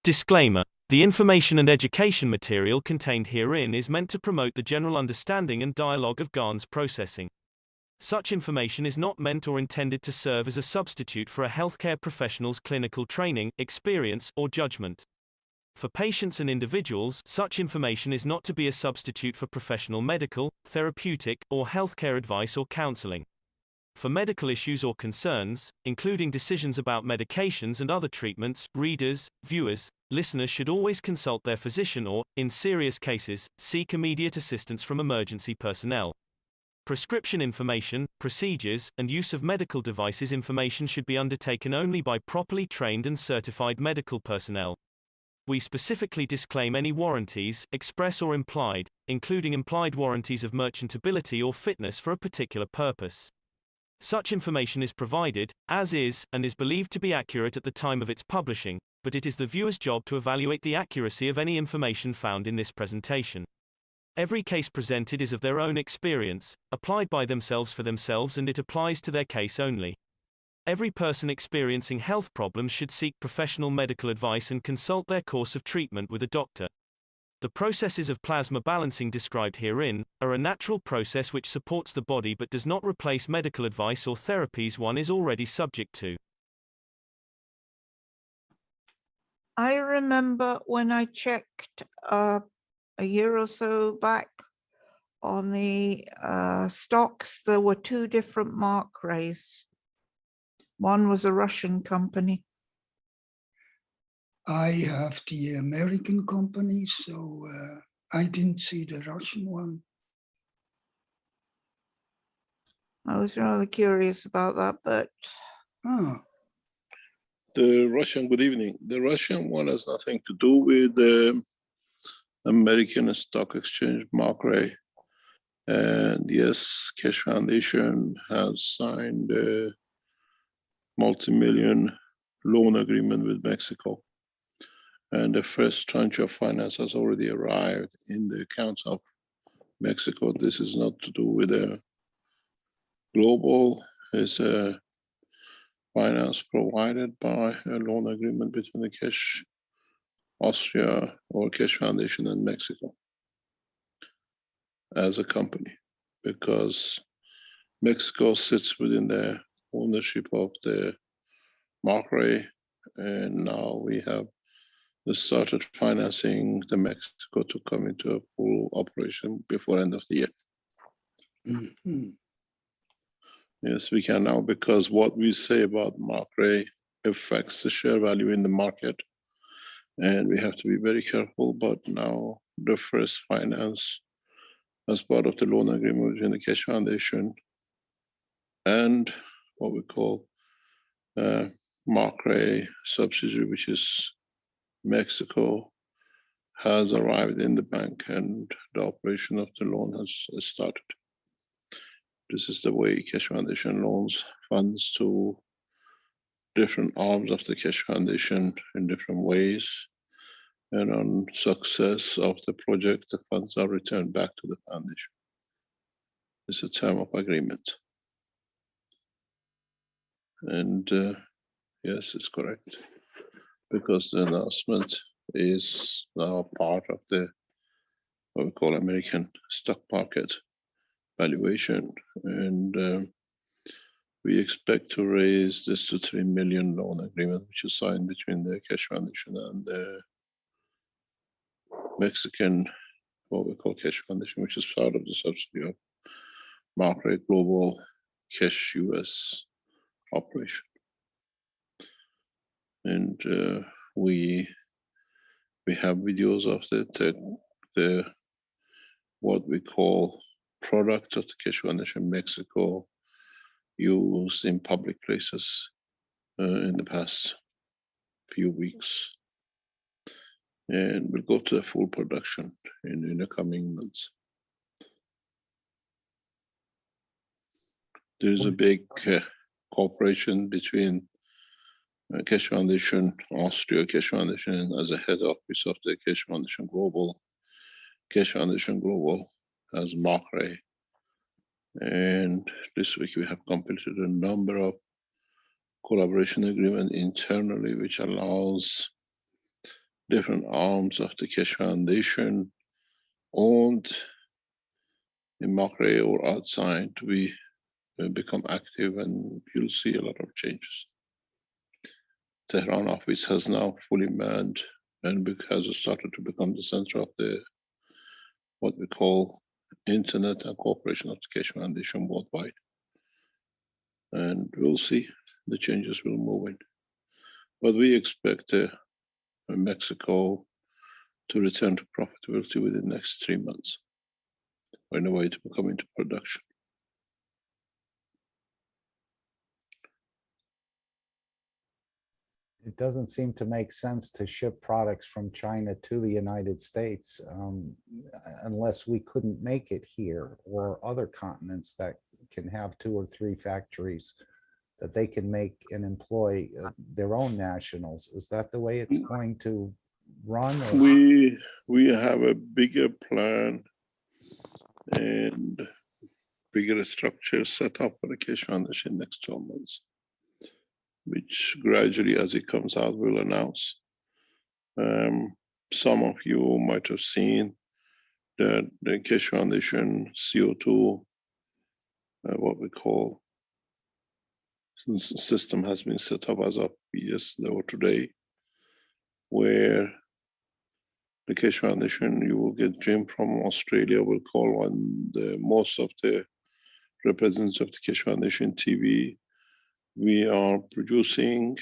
Disclaimer. The information and education material contained herein is meant to promote the general understanding and dialogue of GANs processing. Such information is not meant or intended to serve as a substitute for a healthcare professional's clinical training, experience, or judgment. For patients and individuals, such information is not to be a substitute for professional medical, therapeutic, or healthcare advice or counseling. For medical issues or concerns, including decisions about medications and other treatments, readers, viewers, listeners should always consult their physician or, in serious cases, seek immediate assistance from emergency personnel. Prescription information, procedures, and use of medical devices information should be undertaken only by properly trained and certified medical personnel. We specifically disclaim any warranties, express or implied, including implied warranties of merchantability or fitness for a particular purpose. Such information is provided, as is, and is believed to be accurate at the time of its publishing, but it is the viewer's job to evaluate the accuracy of any information found in this presentation. Every case presented is of their own experience, applied by themselves for themselves, and it applies to their case only. Every person experiencing health problems should seek professional medical advice and consult their course of treatment with a doctor. The processes of plasma balancing described herein are a natural process which supports the body but does not replace medical advice or therapies one is already subject to. I remember when I checked a year or so back on the stocks, there were two different mark rays. One was a Russian company. I have the American company, so I didn't see the Russian one. I was rather curious about that, but... The Russian, good evening. The Russian one has nothing to do with the American Stock Exchange mark ray. And yes, Keshe Foundation has signed a multi-million loan agreement with Mexico. And the first tranche of finance has already arrived in the accounts of Mexico. This is not to do with a global, it's a finance provided by a loan agreement between the Keshe Austria or Keshe Foundation and Mexico as a company, because Mexico sits within the ownership of the mark ray, and now we have started financing the Mexico to come into a full operation before end of the year. Mm-hmm. Yes, we can now, because what we say about mark ray affects the share value in the market, and we have to be very careful. But now the first finance as part of the loan agreement between the Keshe Foundation and what we call mark ray subsidiary, which is Mexico, has arrived in the bank and the operation of the loan has started. This is the way Keshe Foundation loans funds to different arms of the Keshe Foundation in different ways. And on success of the project, the funds are returned back to the foundation. It's a term of agreement. And yes, it's correct, because the announcement is now part of the what we call American stock market valuation, and we expect to raise this to 3 million loan agreement, which is signed between the Keshe Foundation and the Mexican, what we call Keshe Foundation, which is part of the subsidiary of mark ray Global Keshe US operation. And we have videos of the what we call products of the Keshe Foundation Mexico used in public places in the past few weeks, and we'll go to a full production in the coming months. There's a big cooperation between Keshe Foundation, Austria Keshe Foundation as a head office of the Keshe Foundation Global. Keshe Foundation Global as mark ray. And this week we have completed a number of collaboration agreement internally, which allows different arms of the Keshe Foundation, owned in Mokre or outside, we become active, and you'll see a lot of changes. Tehran office has now fully manned and has started to become the center of the what we call internet and cooperation of the Keshe Foundation worldwide. And we'll see the changes will move in. But we expect Mexico to return to profitability within the next 3 months, in a way to come into production. It doesn't seem to make sense to ship products from China to the United States unless we couldn't make it here, or other continents that can have 2 or 3 factories that they can make and employ their own nationals. Is that the way it's going to run? Or? We have a bigger plan and bigger structure set up for the Keshe Foundation next 12 months, which gradually, as it comes out, we'll announce. Some of you might have seen that the Keshe Foundation CO2, what we call, system has been set up as of yesterday or today, where the Keshe Foundation, you will get Jim from Australia, will call on most of the representatives of the Keshe Foundation TV. We are producing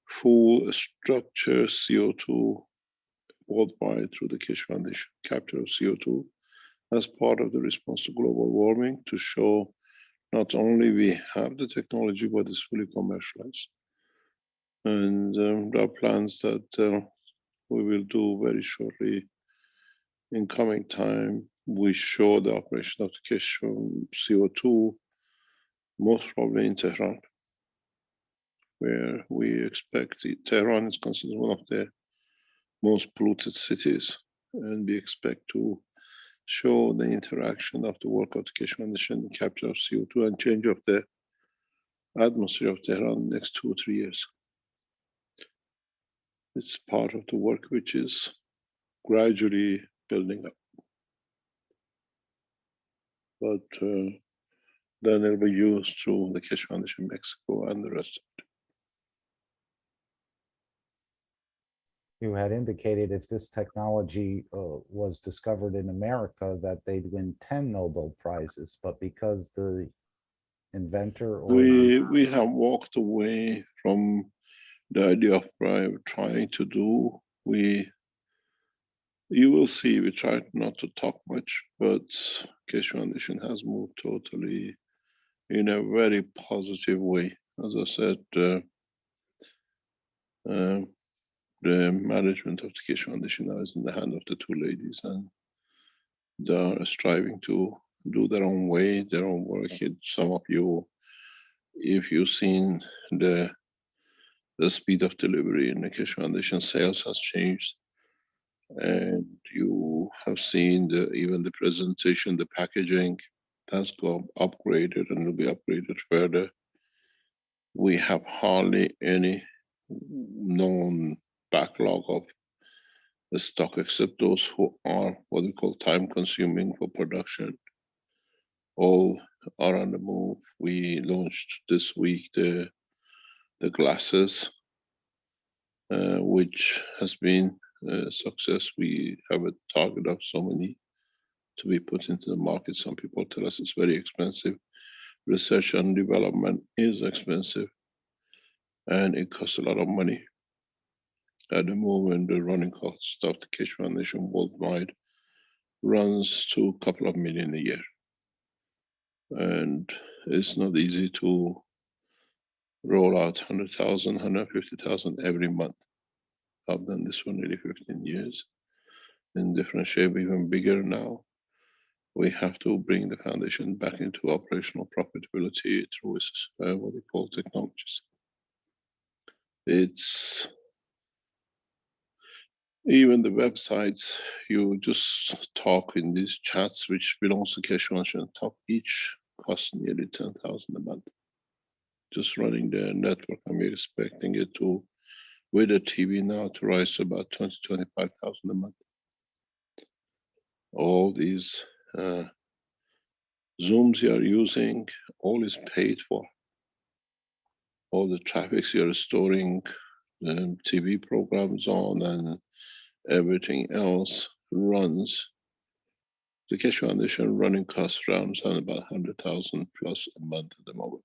full structure CO2 worldwide through the Keshe Foundation, capture of CO2 as part of the response to global warming, to show not only we have the technology, but it's fully commercialized. And there are plans that we will do very shortly in coming time. We show the operation of the Keshe CO2, most probably in Tehran, where we expect Tehran is considered one of the most polluted cities, and we expect to show the interaction of the work of the Keshe Foundation, capture of CO2 and change of the atmosphere of Tehran in the next 2 or 3 years. It's part of the work which is gradually building up. But then it'll be used through the Keshe Foundation Mexico and the rest of it. You had indicated if this technology was discovered in America that they'd win 10 Nobel Prizes, but because the inventor or we have walked away from the idea of trying to do. You will see we tried not to talk much, but Keshe Foundation has moved totally in a very positive way. As I said, the management of the Keshe Foundation now is in the hand of the 2 ladies, and they are striving to do their own way, their own work. Some of you, if you've seen the speed of delivery in the Keshe Foundation, sales has changed, and you have seen even the presentation, the packaging has got upgraded and will be upgraded further. We have hardly any known backlog of the stock, except those who are what we call time consuming for production. All are on the move. We launched this week the glasses, which has been a success. We have a target of so many to be put into the market. Some people tell us it's very expensive. Research and development is expensive, and it costs a lot of money. At the moment, the running cost of the Keshe Foundation worldwide runs to a couple of million a year. And it's not easy to roll out 100,000, 150,000 every month. I've done this for nearly 15 years in different shape, even bigger now. We have to bring the foundation back into operational profitability through its, what we call technologies. It's even the websites, you just talk in these chats, which belongs to Keshe Foundation, talk each costs nearly 10,000 a month. Just running the network, and we're expecting it to with a TV now to rise to about 25,000 a month. All these Zooms you are using, all is paid for. All the traffics you're storing TV programs on and everything else runs. The Keshe Foundation running cost runs on about 100,000 plus a month at the moment.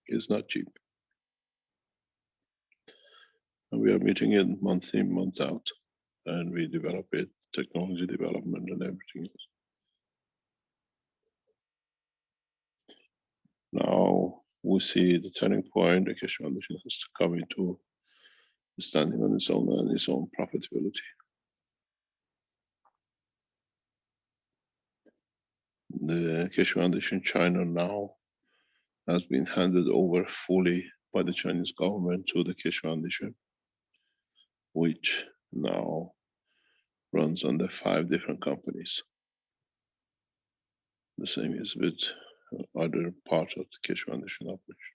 It's not cheap. And we are meeting it month in, month out, and we develop it, technology development and everything else. Now we see the turning point. The Keshe Foundation has to come into standing on its own and its own profitability. The Keshe Foundation China now has been handed over fully by the Chinese government to the Keshe Foundation, which now runs under 5 different companies. The same is with other parts of the Keshe Foundation operation.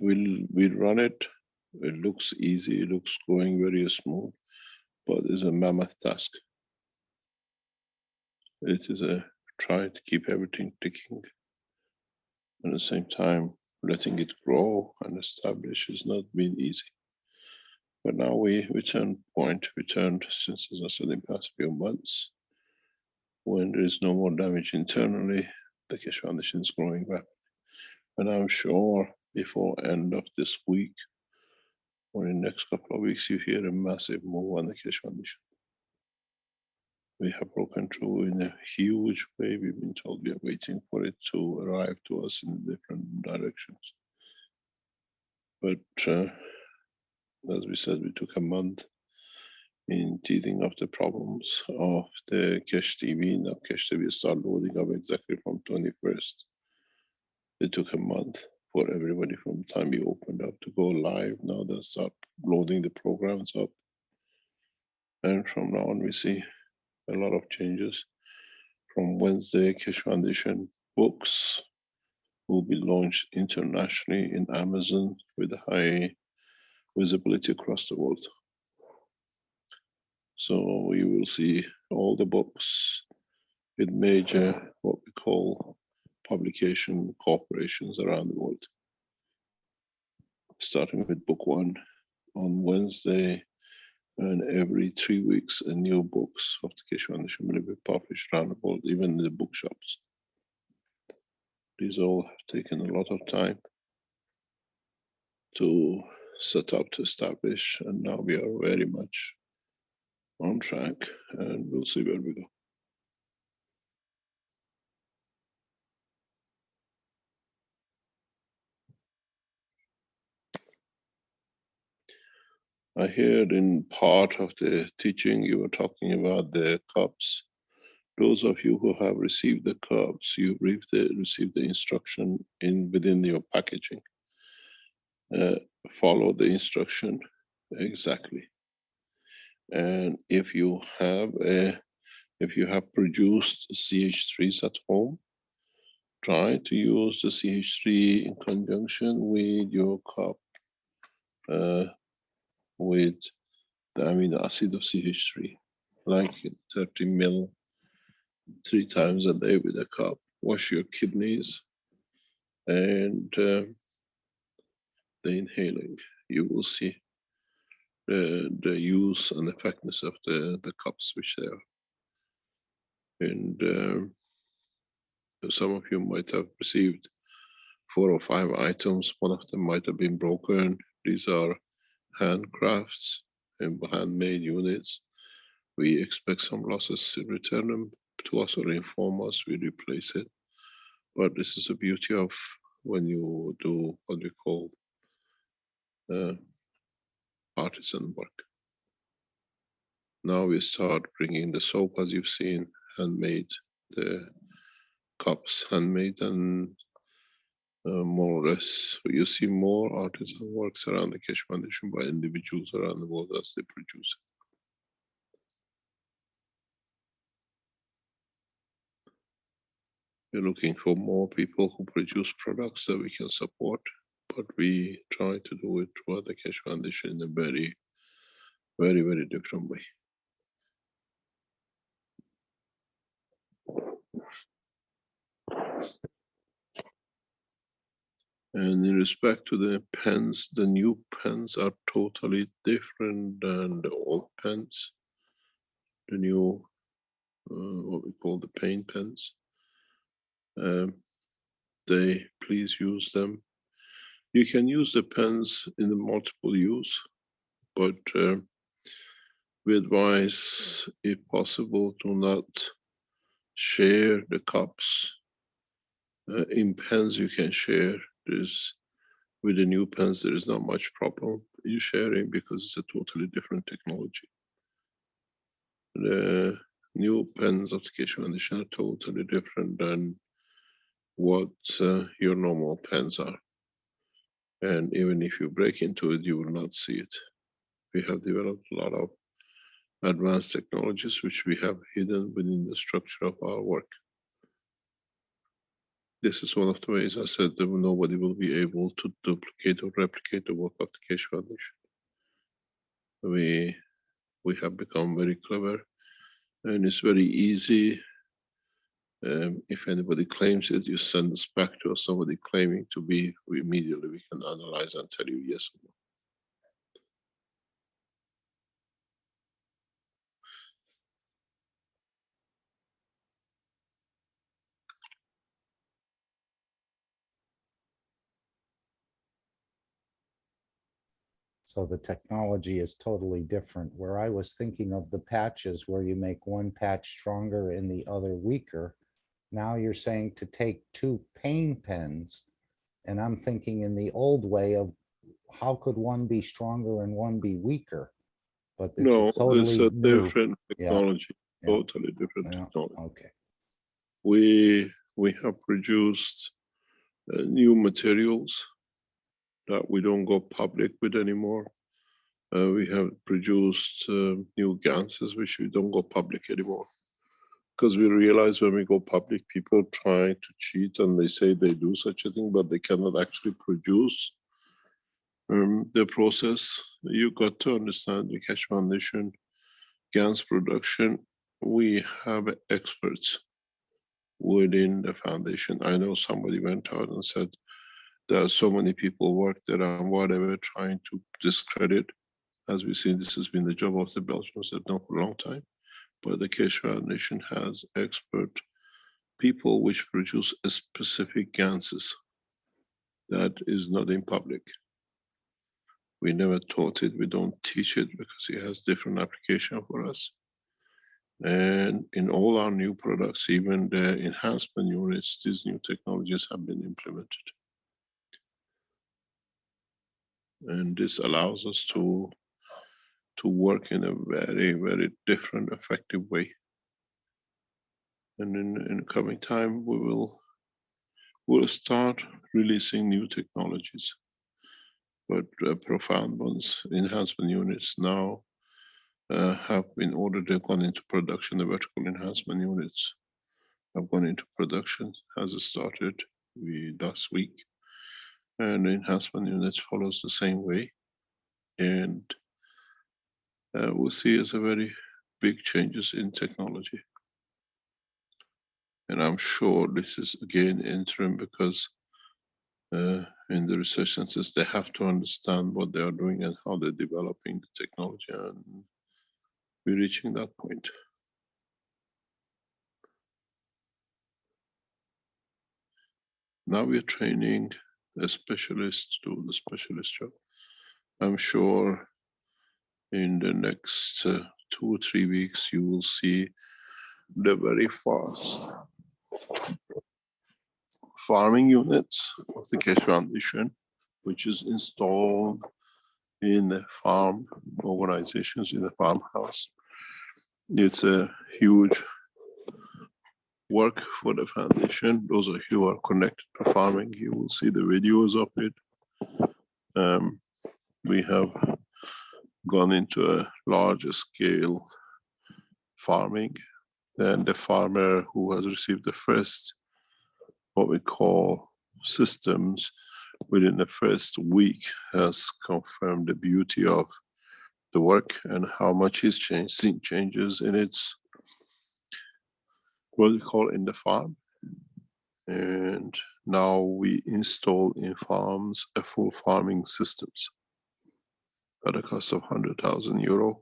We'll run it. It looks easy, it looks going very smooth, but it's a mammoth task. It is a try to keep everything ticking. At the same time, letting it grow and establish has not been easy. But now we turned since, as I said, in the past few months, when there is no more damage internally, the Keshe Foundation is growing rapidly. And I'm sure before end of this week, or in the next couple of weeks, you hear a massive move on the Keshe Foundation. We have broken through in a huge way. We've been told we are waiting for it to arrive to us in different directions. But as we said, we took a month in dealing of the problems of the Keshe TV. Now Keshe TV started loading up exactly from 21st. It took a month for everybody from the time we opened up to go live. Now they start loading the programs up. And from now on, we see a lot of changes. From Wednesday, Keshe Foundation books will be launched internationally in Amazon with high visibility across the world. So you will see all the books with major, what we call publication corporations around the world. Starting with book 1 on Wednesday, and every 3 weeks a new books of the Keshe Foundation will be published around the world, even in the bookshops. These all have taken a lot of time to set up, to establish, and now we are very much on track, and we'll see where we go. I heard in part of the teaching you were talking about the cups. Those of you who have received the cups, you received the instruction within your packaging. Follow the instruction exactly. And if you have produced CH3s at home, try to use the CH3 in conjunction with your cup, with the amino acid of CH3, like 30 ml 3 times a day with a cup. Wash your kidneys and the inhaling. You will see the use and effectiveness of the cups which they are. And some of you might have received 4 or 5 items. One of them might have been broken. These are handcrafts and handmade units. We expect some losses. Return them to us or inform us, we replace it. But this is the beauty of when you do what we call artisan work. Now we start bringing the soap, as you've seen, handmade, the cups handmade, and more or less you see more artisan works around the Keshe Foundation by individuals around the world as they produce it. We're looking for more people who produce products that we can support, but we try to do it for the Keshe Foundation in a very, very, very different way. And in respect to the pens, the new pens are totally different than the old pens. The new, what we call the paint pens. Please use them. You can use the pens in the multiple use, but we advise, if possible, do not share the cups. In pens you can share. With the new pens there is not much problem in sharing because it's a totally different technology. The new pens of the Keshe Foundation are totally different than what your normal pens are. And even if you break into it, you will not see it. We have developed a lot of advanced technologies which we have hidden within the structure of our work. This is one of the ways I said that nobody will be able to duplicate or replicate the work of the Keshe Foundation. We have become very clever, and it's very easy. If anybody claims it, you send us back to somebody claiming to be, immediately we can analyze and tell you yes or no. So the technology is totally different. Where I was thinking of the patches where you make one patch stronger and the other weaker, now you're saying to take two paint pens, and I'm thinking in the old way of how could one be stronger and one be weaker? But it's No, this is totally a new. different technology, Yeah. totally different Yeah. technology. Okay. We have produced new materials that we don't go public with anymore. We have produced new ganses which we don't go public anymore. Because we realize when we go public, people try to cheat and they say they do such a thing, but they cannot actually produce the process. You got to understand the Keshe Foundation GANs production. We have experts within the foundation. I know somebody went out and said there are so many people work there and whatever, trying to discredit. As we see, this has been the job of the Belgians that know for a long time. But the Keshe Foundation has expert people which produce a specific ganses that is not in public. We never taught it, we don't teach it because it has different application for us. And in all our new products, even the enhancement units, these new technologies have been implemented. And this allows us to work in a very, very different, effective way. And in the coming time, we'll start releasing new technologies, but profound ones. Enhancement units now have been ordered, they've gone into production. The vertical enhancement units have gone into production, has started last week. And the enhancement units follows the same way. And we'll see as a very big changes in technology. And I'm sure this is again interim because in the research centers, they have to understand what they are doing and how they're developing the technology, and we're reaching that point. Now we're training a specialist to do the specialist job. I'm sure in the next 2 or 3 weeks, you will see the very fast farming units of the Keshe Foundation, which is installed in the farm organizations, in the farmhouse. It's a huge work for the foundation. Those of you who are connected to farming, you will see the videos of it. We have gone into a larger scale farming. And the farmer who has received the first what we call systems within the first week has confirmed the beauty of the work and how much is changed, seen changes in its, what we call in the farm. And now we install in farms a full farming systems at a cost of €100,000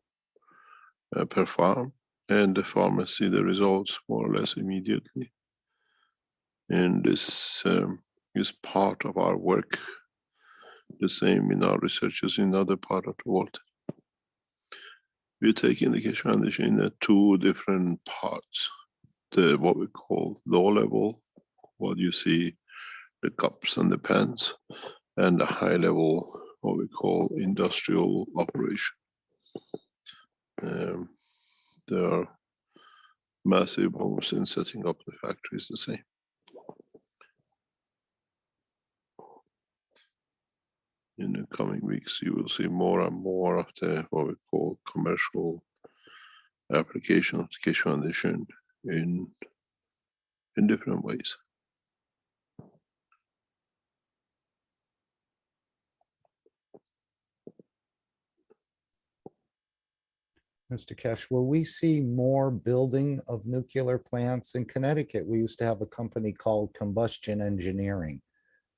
per farm, and the farmers see the results more or less immediately. And this is part of our work, the same in our researches in other part of the world. We're taking the Keshe Foundation in two different parts. The what we call low level, what you see, the cups and the pans, and the high level, what we call industrial operation. There are massive moves in setting up the factories the same. In the coming weeks, you will see more and more of the what we call commercial application of the Keshe Foundation in different ways. Mr. Keshe, will we see more building of nuclear plants? In Connecticut, we used to have a company called Combustion Engineering,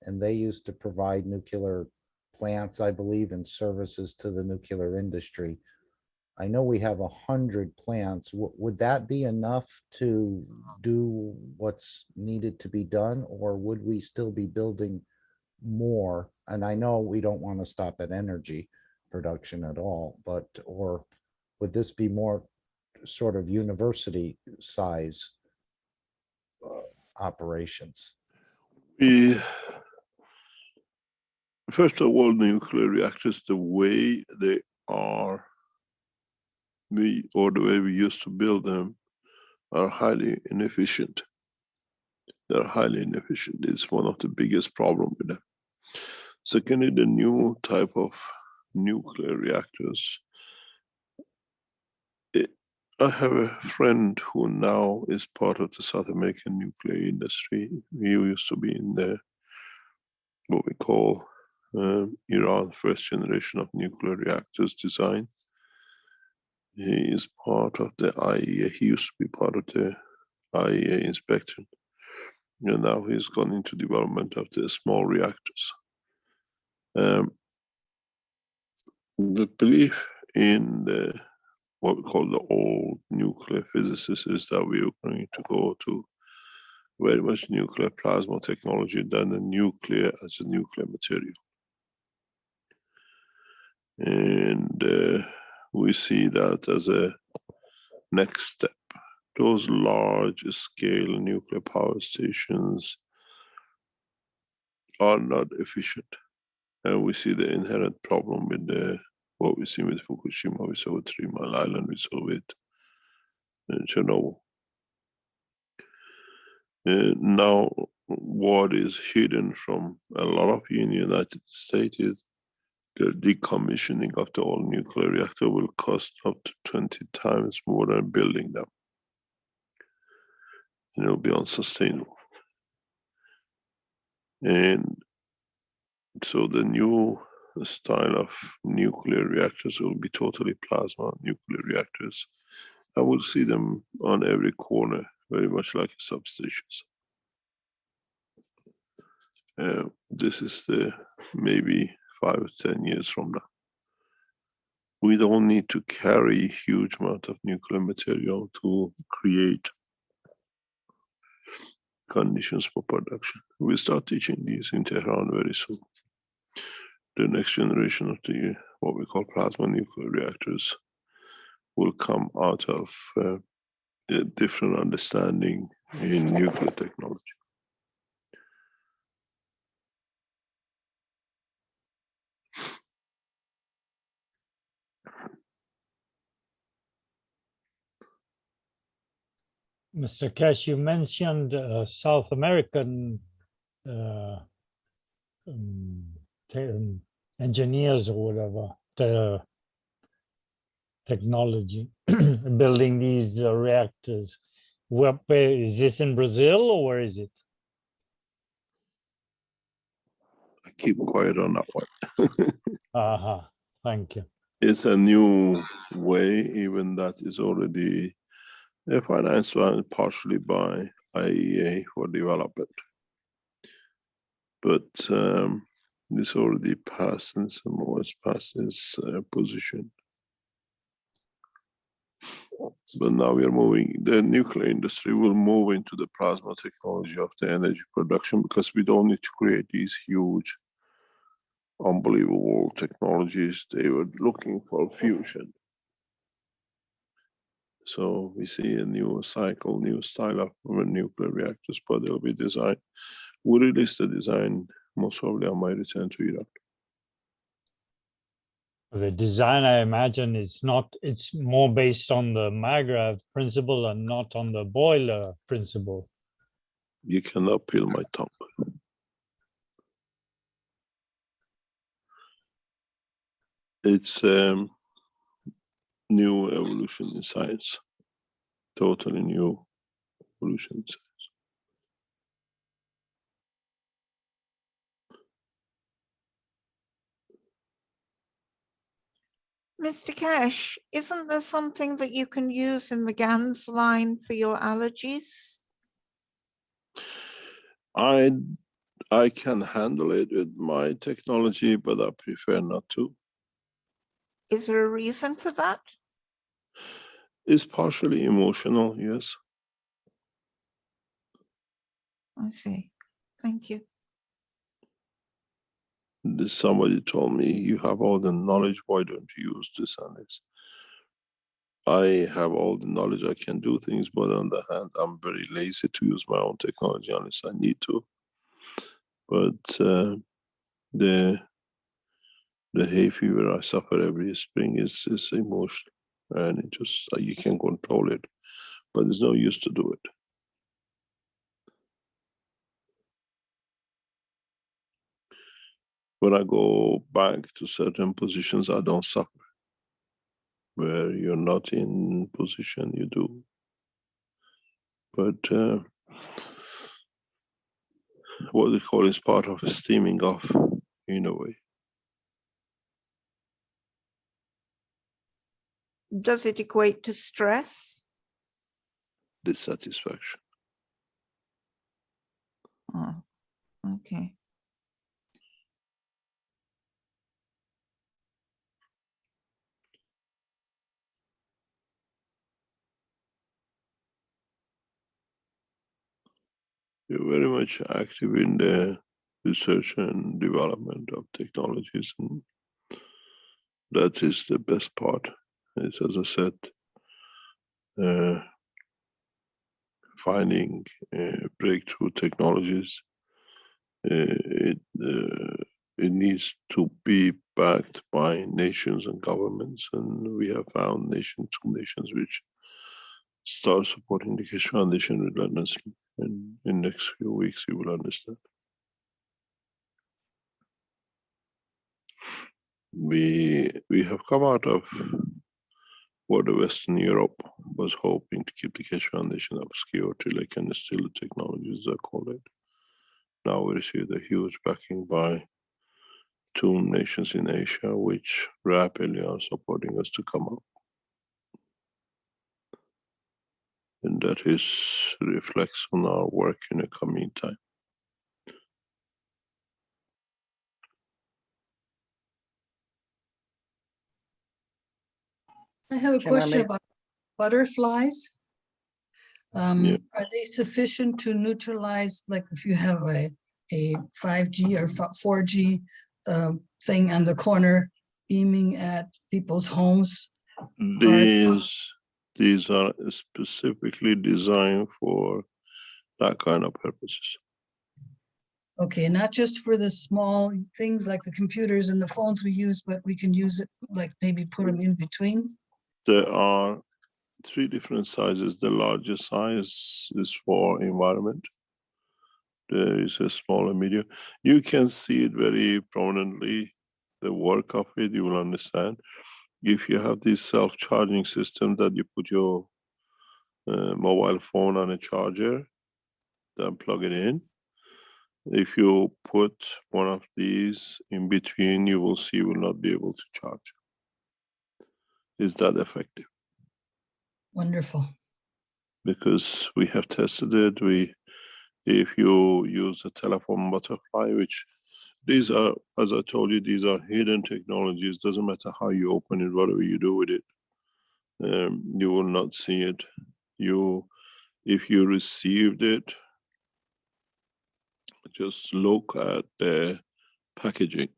and they used to provide nuclear plants, I believe, and services to the nuclear industry. I know we have 100 plants. Would that be enough to do what's needed to be done, or would we still be building more? And I know we don't want to stop at energy production at all, but, or would this be more sort of university size operations? First of all, nuclear reactors, the way they are, the way we used to build them, are highly inefficient. They're highly inefficient. It's one of the biggest problems with them. Secondly, the new type of nuclear reactors. I have a friend who now is part of the South American nuclear industry. He used to be in the, what we call Iran first generation of nuclear reactors design. He is part of the IEA. He used to be part of the IEA inspection. And now he's gone into development of the small reactors. The belief in the, what we call the old nuclear physicists is that we are going to go to very much nuclear plasma technology than the nuclear as a nuclear material. And we see that as a next step. Those large scale nuclear power stations are not efficient. And we see the inherent problem with the, what we see with Fukushima, we saw with 3 Mile Island, we saw with Chernobyl. Now, what is hidden from a lot of you in the United States is the decommissioning of the old nuclear reactor will cost up to 20 times more than building them. And it will be unsustainable. And so the new style of nuclear reactors will be totally plasma nuclear reactors. I will see them on every corner, very much like substations. This is the maybe 5 or 10 years from now. We don't need to carry huge amount of nuclear material to create conditions for production. We'll start teaching these in Tehran very soon. The next generation of the, what we call plasma nuclear reactors, will come out of a different understanding in nuclear technology. Mr. Keshe, you mentioned South American engineers or whatever, the technology building these reactors. Where is this, in Brazil, or where is it? keep quiet on that one. Thank you. It's a new way, even that is already financed partially by IEA for development. But this already passed and some was past its position. But now we are moving, the nuclear industry will move into the plasma technology of the energy production, because we don't need to create these huge, unbelievable technologies. They were looking for fusion. So we see a new cycle, new style of nuclear reactors, but they'll be designed. We release the design most probably on my return to Iraq. The design, I imagine, it's more based on the magravs principle and not on the boiler principle. You cannot peel my tongue. It's new evolution in science, totally new evolution in science. Mr. Keshe, isn't there something that you can use in the GANS line for your allergies? I can handle it with my technology, but I prefer not to. Is there a reason for that? It's partially emotional, yes. I see. Thank you. Somebody told me, you have all the knowledge, why don't you use this and this? I have all the knowledge, I can do things, but on the other hand, I'm very lazy to use my own technology unless I need to. But the hay fever I suffer every spring is emotional, and it just, you can control it, but there's no use to do it. When I go back to certain positions, I don't suffer. Where you're not in position, you do. But what they call is part of steaming off, in a way. Does it equate to stress? Dissatisfaction. Oh, okay. You're very much active in the research and development of technologies, and that is the best part. It's, as I said, finding breakthrough technologies. It needs to be backed by nations and governments, and we have found two nations which start supporting the Keshe Foundation relentlessly. And in the next few weeks, you will understand. We have come out of what the Western Europe was hoping to keep the Keshe Foundation obscure till they can steal the technologies, they call it. Now we receive a huge backing by two nations in Asia, which rapidly are supporting us to come up. And that reflects on our work in the coming time. I have a question about butterflies. Yeah. Are they sufficient to neutralize, like if you have a 5G or 4G thing on the corner beaming at people's homes? These are specifically designed for that kind of purposes. Okay, not just for the small things like the computers and the phones we use, but we can use it, like maybe put them in between? There are 3 different sizes. The largest size is for environment. There is a small and medium. You can see it very prominently, the work of it, you will understand. If you have this self-charging system that you put your mobile phone on a charger, then plug it in, If you put one of these in between, you will see you will not be able to charge. Is that effective? Wonderful. Because we have tested it. If you use a telephone butterfly, which these are, as I told you, these are hidden technologies. Doesn't matter how you open it, whatever you do with it, you will not see it. If you received it, just look at the packaging.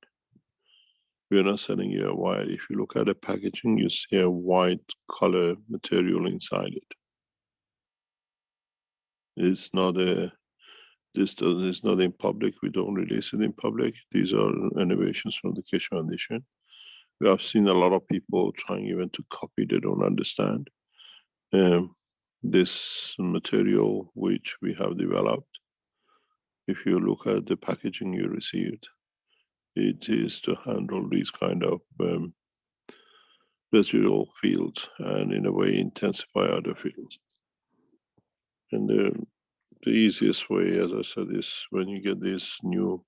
We're not selling you a white. If you look at the packaging, you see a white color material inside it. It's not it's not in public. We don't release it in public. These are innovations from the Keshe Foundation. We have seen a lot of people trying even to copy. They don't understand. This material which we have developed, if you look at the packaging you received, it is to handle these kind of residual fields and in a way intensify other fields. And the easiest way, as I said, is when you get this new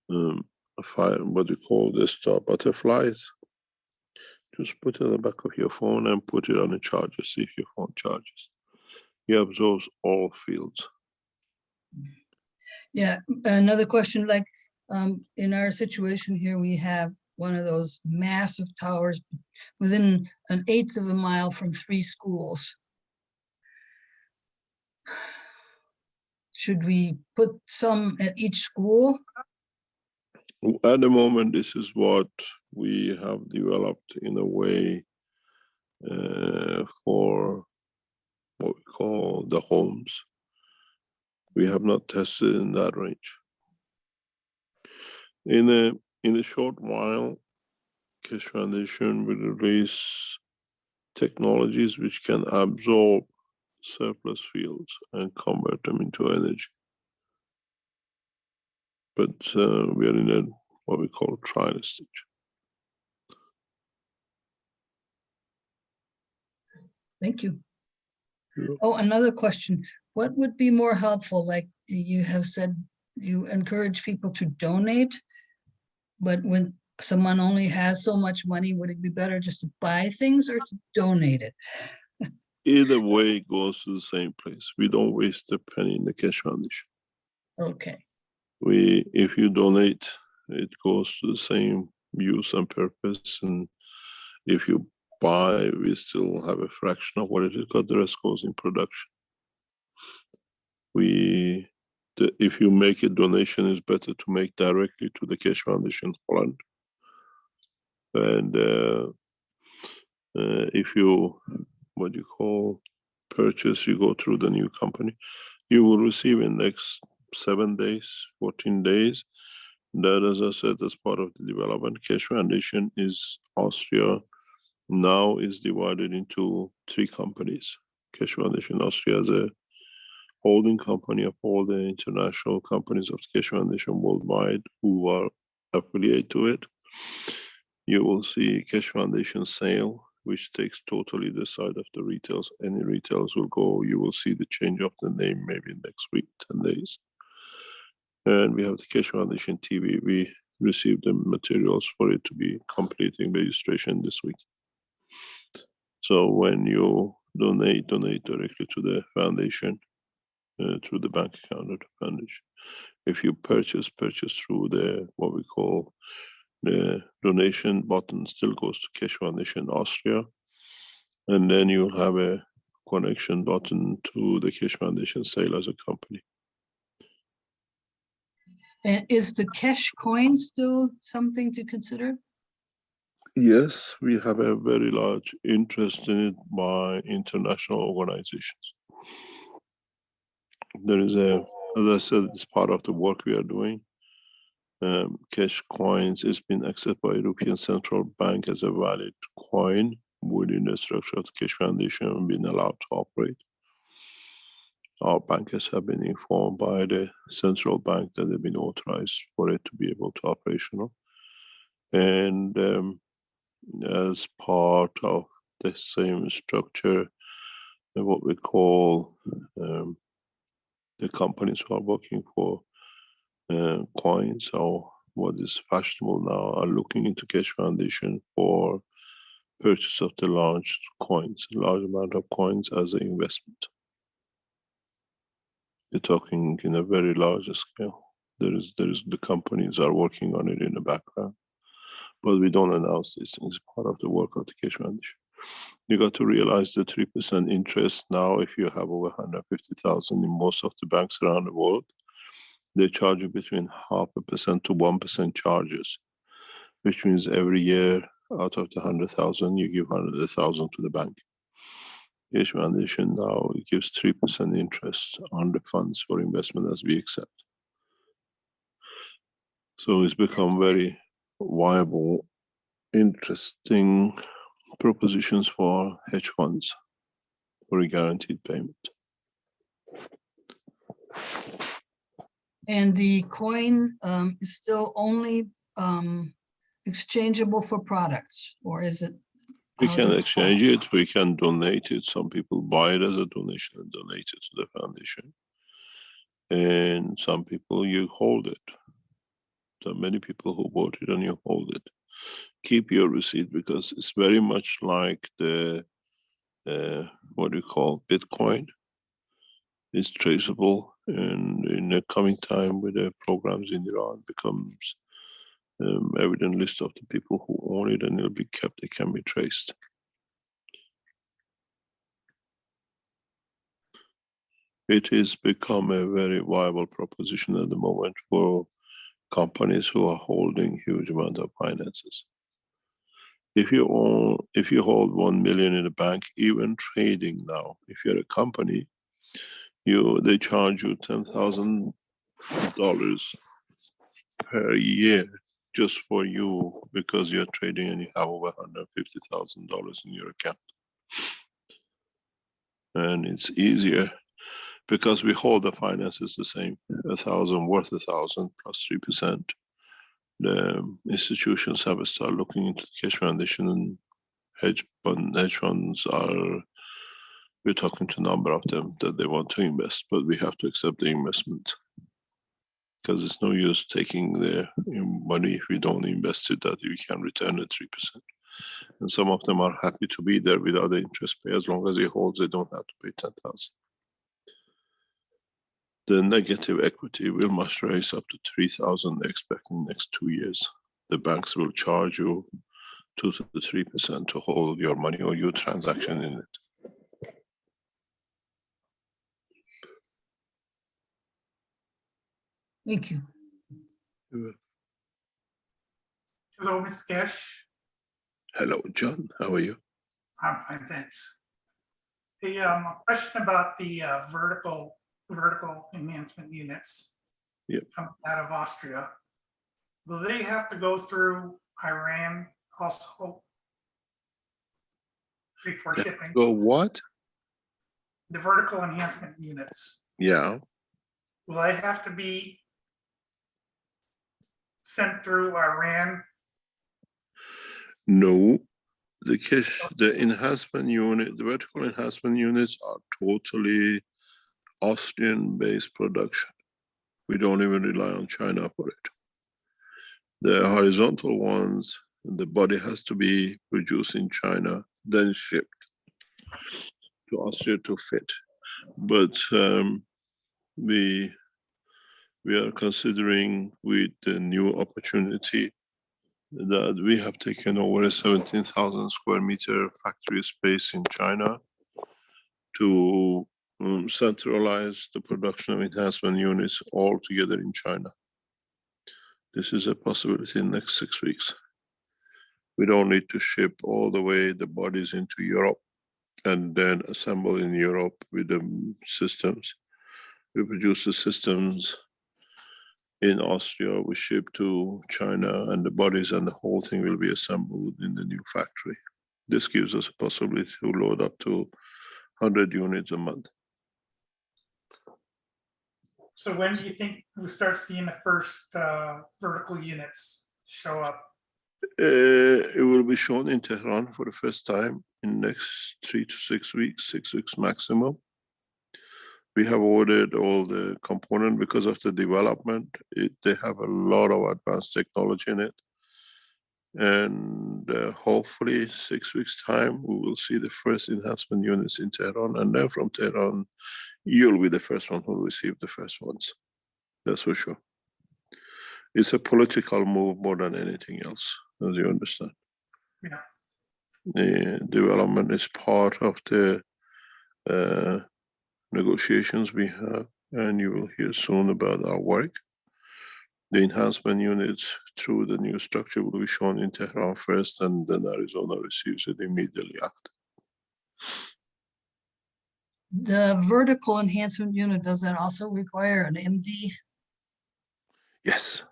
what we call desktop butterflies, just put it on the back of your phone and put it on a charger, see if your phone charges. It absorbs all fields. Yeah, another question, like in our situation here, we have one of those massive towers within 1/8 of a mile from 3 schools. Should we put some at each school? At the moment, this is what we have developed in a way for what we call the homes. We have not tested in that range. In a short while, Keshe Foundation will release technologies which can absorb surplus fields and convert them into energy. But we are in what we call trial stage. Thank you. Yeah. Oh, another question. What would be more helpful? Like you have said, you encourage people to donate, but when someone only has so much money, would it be better just to buy things or to donate it? Either way, it goes to the same place. We don't waste a penny in the Keshe Foundation. Okay. If you donate, it goes to the same use and purpose. And if you buy, we still have a fraction of what it is, because the rest goes in production. If you make a donation, it's better to make directly to the Keshe Foundation Holland. And if you, what you call, purchase, you go through the new company, you will receive in next 7 days, 14 days. That, as I said, as part of the development. Keshe Foundation is Austria now is divided into 3 companies. Keshe Foundation Austria is a holding company of all the international companies of Keshe Foundation worldwide who are affiliated to it. You will see Keshe Foundation Sale, which takes totally the side of the retails. Any retails will go, you will see the change of the name maybe next week, 10 days. And we have the Keshe Foundation TV. We received the materials for it to be completing registration this week. So when you donate directly to the foundation, through the bank account of the foundation. If you purchase through the, what we call the donation button, still goes to Keshe Foundation Austria. And then you'll have a connection button to the Keshe Foundation Sale as a company. And is the Keshe coin still something to consider? Yes, we have a very large interest in it by international organizations. There is as I said, it's part of the work we are doing. Keshe coins has been accepted by European Central Bank as a valid coin within the structure of the Keshe Foundation and been allowed to operate. Our bankers have been informed by the central bank that they've been authorized for it to be able to operational. And as part of the same structure, what we call the companies who are working for coins, or what is fashionable now, are looking into Keshe Foundation for purchase of the large amount of coins as an investment. You're talking in a very large scale. The companies are working on it in the background, but we don't announce these things. Part of the work of the Keshe Foundation. You got to realize the 3% interest now. If you have over 150,000 in most of the banks around the world, they charge you between 0.5% to 1% charges, which means every year out of the 100,000, you give 100,000 to the bank. Keshe Foundation now gives 3% interest on the funds for investment as we accept. So it's become very viable, interesting propositions for hedge funds for a guaranteed payment. And the coin is still only exchangeable for products, or is it? We how can does it exchange work? it, we can donate it. Some people buy it as a donation and donate it to the foundation. And some people, you hold it. There are many people who bought it and you hold it. Keep your receipt, because it's very much like the, what do you call, Bitcoin. It's traceable, and in the coming time with the programs in Iran becomes evident list of the people who own it, and it'll be kept, it can be traced. It has become a very viable proposition at the moment for companies who are holding huge amount of finances. If you hold 1 million in a bank, even trading now, if you're a company, they charge you $10,000 per year just for you, because you're trading and you have over $150,000 in your account. And it's easier because we hold the finances the same, 1,000 worth 1,000 plus 3%. The institutions have started looking into the Keshe Foundation, and hedge funds are, we're talking to a number of them that they want to invest, but we have to accept the investment, because it's no use taking the money if we don't invest it, that we can return at 3%. And some of them are happy to be there without the interest pay. As long as he holds, they don't have to pay 10,000. The negative equity will must raise up to 3,000, expecting next 2 years. The banks will charge you 2 to 3% to hold your money or your transaction in it. Thank you. Hello, Mr. Keshe. Hello, John. How are you? I'm fine, thanks. A question about the vertical enhancement units. Yep. Coming out of Austria. Will they have to go through Iran also before shipping? Go what? The vertical enhancement units. Yeah. Will they have to be sent through Iran? No. The enhancement unit, the vertical enhancement units are totally Austrian-based production. We don't even rely on China for it. The horizontal ones, the body has to be produced in China, then shipped to Austria to fit. But we are considering, with the new opportunity, that we have taken over a 17,000 square meter factory space in China to centralize the production of enhancement units all together in China. This is a possibility in the next 6 weeks. We don't need to ship all the way the bodies into Europe and then assemble in Europe with the systems. We produce the systems in Austria, we ship to China, and the bodies and the whole thing will be assembled in the new factory. This gives us a possibility to load up to 100 units a month. So when do you think we'll start seeing the first vertical units show up? It will be shown in Tehran for the first time in the next 3 to 6 weeks, 6 weeks maximum. We have ordered all the component because of the development. They have a lot of advanced technology in it. And hopefully 6 weeks time, we will see the first enhancement units in Tehran. And then from Tehran, you'll be the first one who will receive the first ones. That's for sure. It's a political move more than anything else, as you understand. Yeah. The development is part of the negotiations we have, and you will hear soon about our work. The enhancement units through the new structure will be shown in Tehran first, and then Arizona receives it immediately after. The vertical enhancement unit, does that also require an MD? Yes.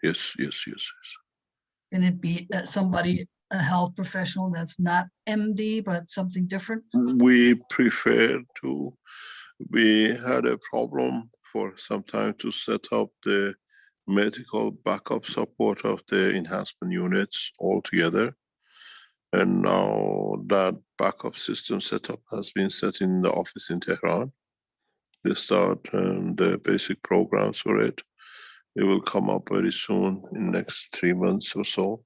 Can it be somebody, a health professional that's not MD, but something different? We prefer to. We had a problem for some time to set up the medical backup support of the enhancement units altogether. And now that backup system setup has been set in the office in Tehran. They start the basic programs for it. It will come up very soon in next 3 months or so,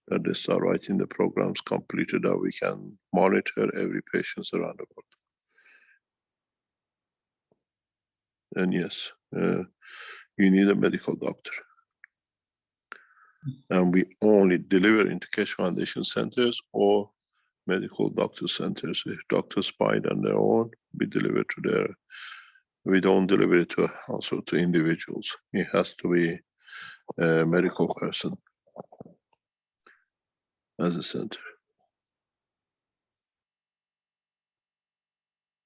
that they start writing the programs completed that we can monitor every patient around the world. And yes, you need a medical doctor. And we only deliver into Keshe Foundation centers or medical doctor centers. If doctors buy it on their own, we deliver to their, we don't deliver it to a household, to individuals. It has to be a medical person as a center.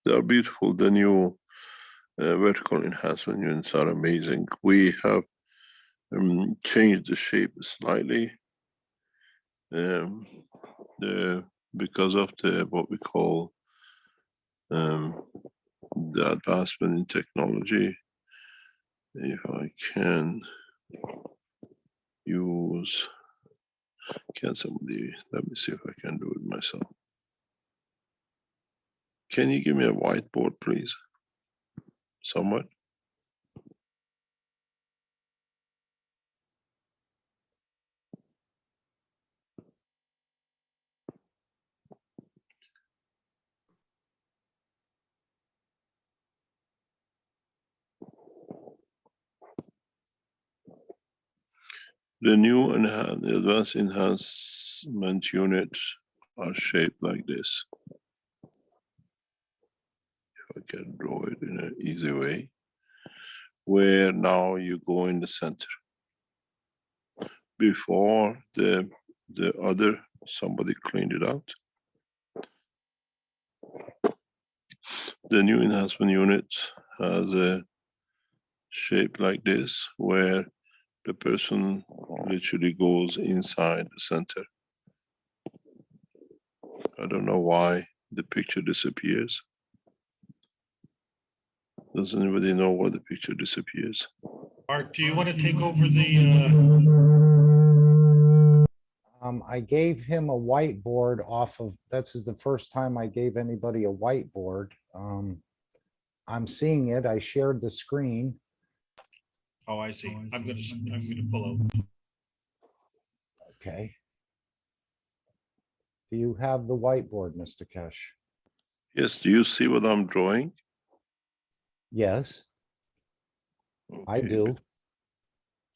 They are beautiful. The new vertical enhancement units are amazing. We have changed the shape slightly because of the what we call the advancement in technology. If I can use, can somebody, let me see if I can do it myself. Can you give me a whiteboard, please? Someone? The new and the advanced enhancement units are shaped like this. If I can draw it in an easy way, where now you go in the center. Before the other, somebody cleaned it out. The new enhancement unit has a shape like this, where the person literally goes inside the center. I don't know why the picture disappears. Does anybody know why the picture disappears? Art, do you want to take over the? I gave him a whiteboard off of, this is the first time I gave anybody a whiteboard. I'm seeing it. I shared the screen. Oh, I see. I'm going to pull out. Okay. Do you have the whiteboard, Mr. Keshe? Yes, do you see what I'm drawing? Yes, I Okay, do.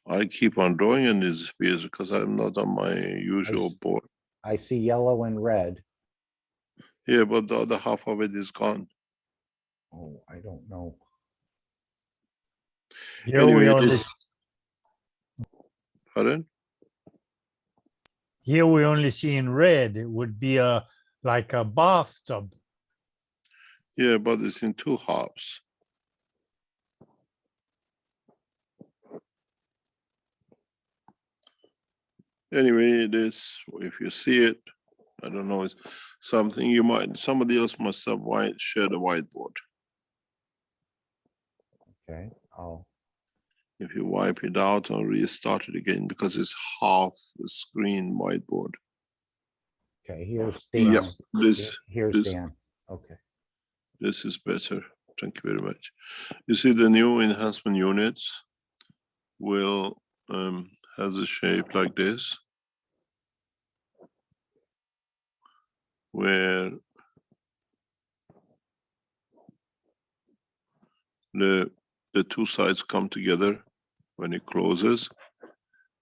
I keep on drawing and it's disappears because I'm not on my usual board. I see yellow and red. Yeah, but the other half of it is gone. Oh, I don't know. Here Anyway, we it only, is. Pardon? here we only see in red. It would be like a bathtub. Yeah, but it's in two halves. Anyway, it is, if you see it, I don't know, it's something you might, somebody else must have shared a whiteboard. Okay, oh, If you wipe it out and restart it again, because it's half the screen whiteboard. okay, here's Yeah, Dan. this Here's this Dan. Okay, this is better. Thank you very much. You see, the new enhancement units will has a shape like this, where the two sides come together when it closes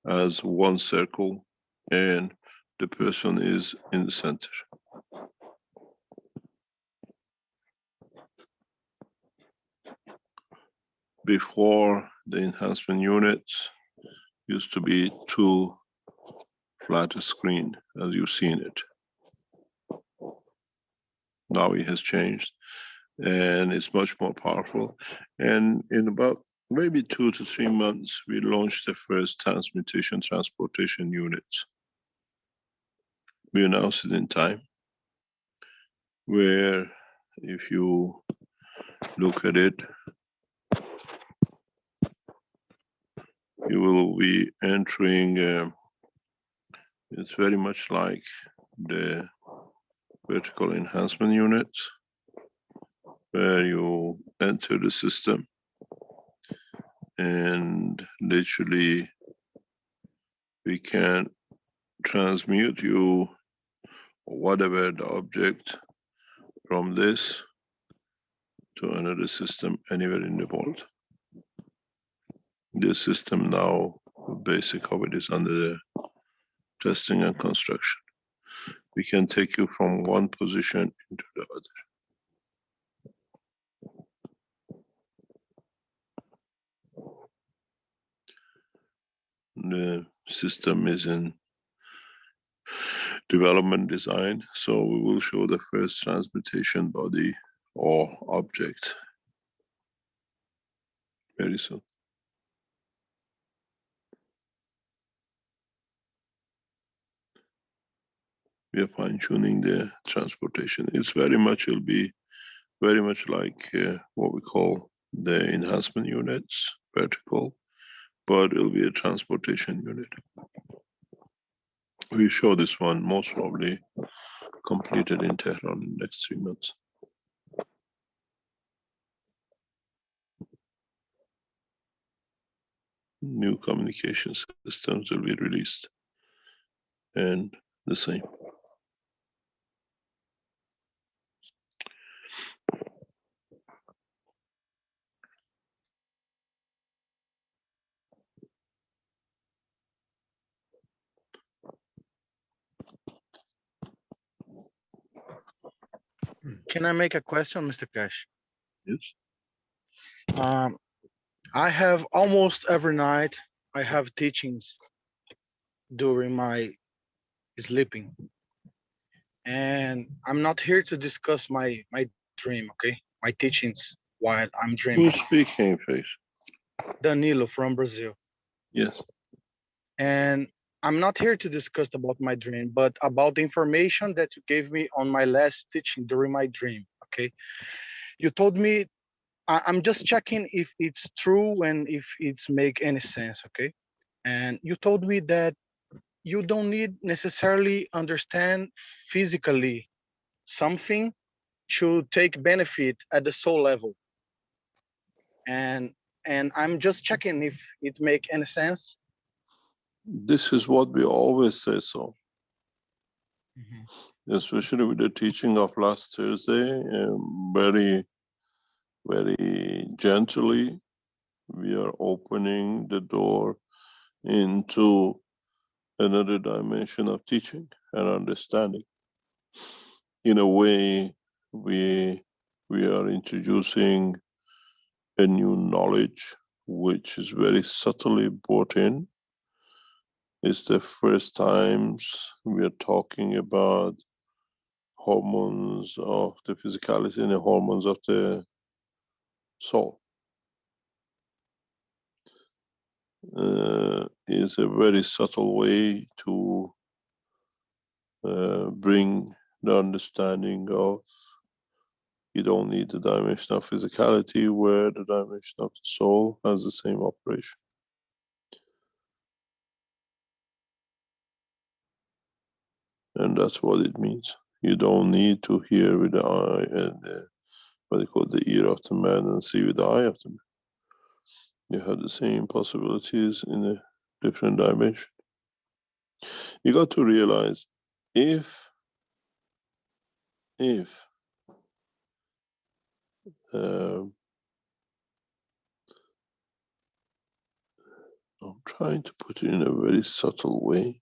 as one circle, and the person is in the center. Before, the enhancement units used to be two flat screen, as you've seen it. Now it has changed, and it's much more powerful. And in about maybe 2 to 3 months, we launched the first transmutation transportation units. We announced it in time, where if you look at it, you will be entering, it's very much like the vertical enhancement units, where you enter the system and literally we can transmute you whatever the object from this to another system anywhere in the world. This system now, the basic of it is under the testing and construction. We can take you from one position into the other. The system is in development design, so we will show the first transmutation body or object very soon. We are fine-tuning the transportation. It's very much, it'll be very much like what we call the enhancement units, vertical, but it'll be a transportation unit. We show this one most probably completed in Tehran in the next 3 months. New communication systems will be released, and the same. Can I make a question, Mr. Keshe? Yes. I have almost every night, I have teachings during my sleeping. And I'm not here to discuss my dream, okay? My teachings while I'm dreaming. Who's speaking, please? Danilo from Brazil. Yes. And I'm not here to discuss about my dream, but about the information that you gave me on my last teaching during my dream, okay? You told me, I'm just checking if it's true and if it's make any sense, okay? And you told me that you don't need necessarily understand physically something to take benefit at the soul level. And I'm just checking if it make any sense. This is what we always say so. Especially with the teaching of last Thursday, very, very gently, we are opening the door into another dimension of teaching and understanding. In a way, we are introducing a new knowledge, which is very subtly brought in. It's the first times we are talking about hormones of the physicality and the hormones of the soul. Is a very subtle way to bring the understanding of you don't need the dimension of physicality, where the dimension of the soul has the same operation. And that's what it means. You don't need to hear with the eye and what they call the ear of the man and see with the eye of the man. You have the same possibilities in a different dimension. You got to realize if I'm trying to put it in a very subtle way.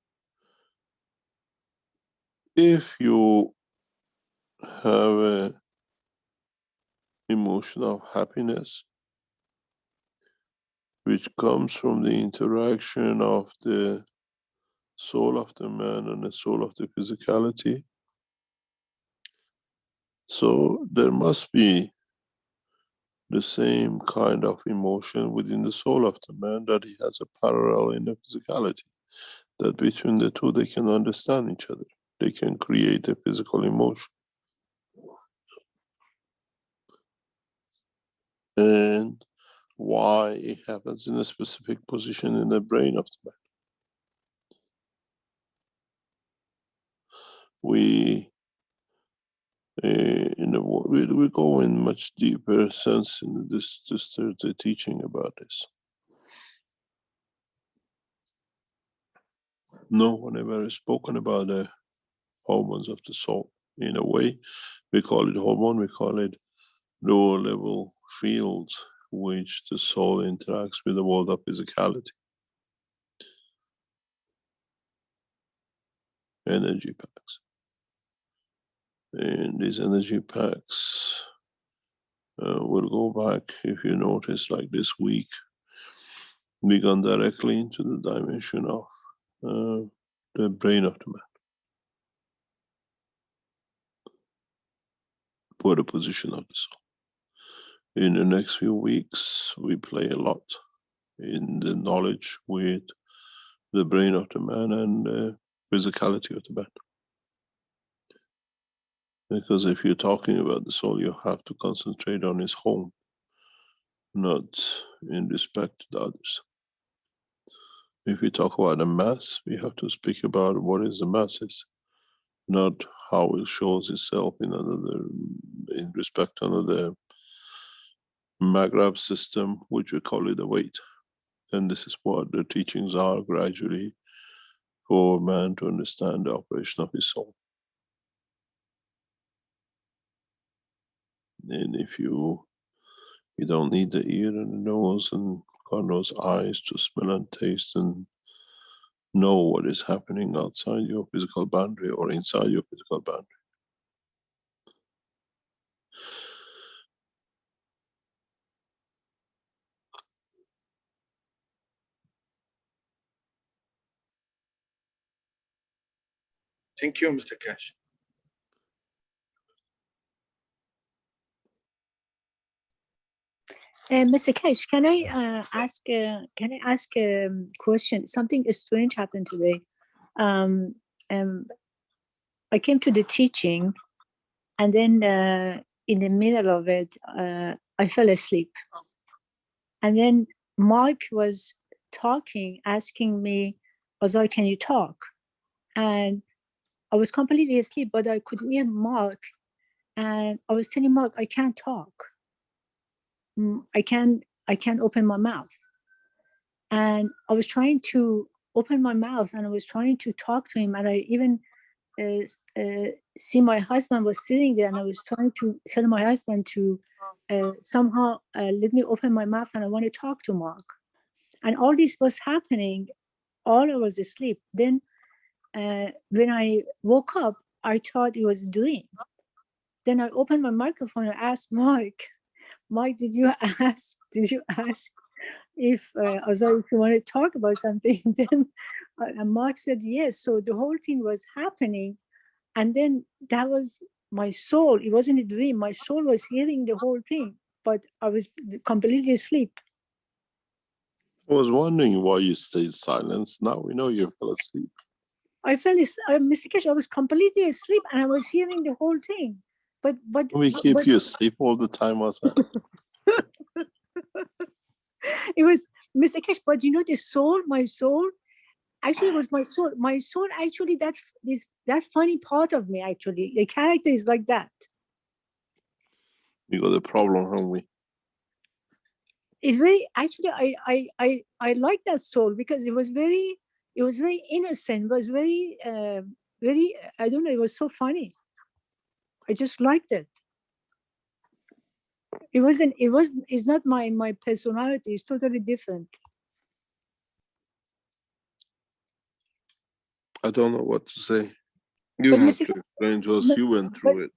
If you have an emotion of happiness, which comes from the interaction of the soul of the man and the soul of the physicality, so there must be the same kind of emotion within the soul of the man that he has a parallel in the physicality, that between the two they can understand each other. They can create a physical emotion. And why it happens in a specific position in the brain of the man. We go in much deeper sense in this the teaching about this. No one ever has spoken about the hormones of the soul. In a way, we call it hormone, we call it lower level fields which the soul interacts with the world of physicality. Energy packs. And these energy packs will go back, if you notice, like this week, we gone directly into the dimension of the brain of the man. For the position of the soul. In the next few weeks, we play a lot in the knowledge with the brain of the man and the physicality of the man. Because if you're talking about the soul, you have to concentrate on his home, not in respect to the others. If we talk about a mass, we have to speak about what is the masses, not how it shows itself in respect to another Maghreb system, which we call it the weight. And this is what the teachings are gradually for man to understand the operation of his soul. And if you don't need the ear and the nose and God knows eyes to smell and taste and know what is happening outside your physical boundary or inside your physical boundary. Thank you, Mr. Keshe. Mr. Keshe, can I ask a question? Something strange happened today. I came to the teaching, and then in the middle of it, I fell asleep. And then Mark was talking, asking me, Azar, can you talk? And I was completely asleep, but I could hear Mark, and I was telling Mark, I can't talk. I can't open my mouth. And I was trying to open my mouth and I was trying to talk to him. And I even see my husband was sitting there and I was trying to tell my husband to somehow let me open my mouth and I want to talk to Mark. And all this was happening while I was asleep. Then when I woke up, I thought he was doing. Then I opened my microphone and asked Mark, did you ask if Azar, if you want to talk about something? Then Mark said yes. So the whole thing was happening, and then that was my soul. It wasn't a dream. My soul was hearing the whole thing, but I was completely asleep. I was wondering why you stayed silent. Now we know you fell asleep. I fell asleep, Mr. Keshe. I was completely asleep, and I was hearing the whole thing. But we keep you asleep all the time, also. It was Mr. Keshe, but you know the soul, my soul, actually it was my soul. My soul actually that funny part of me actually. The character is like that. We got a problem, haven't we? It's very, actually, I like that soul because it was very innocent, it was very, very, I don't know, it was so funny. I just liked it. It's not my personality, it's totally different. I don't know what to say. You But have Mr. to explain to us. but- You went through it.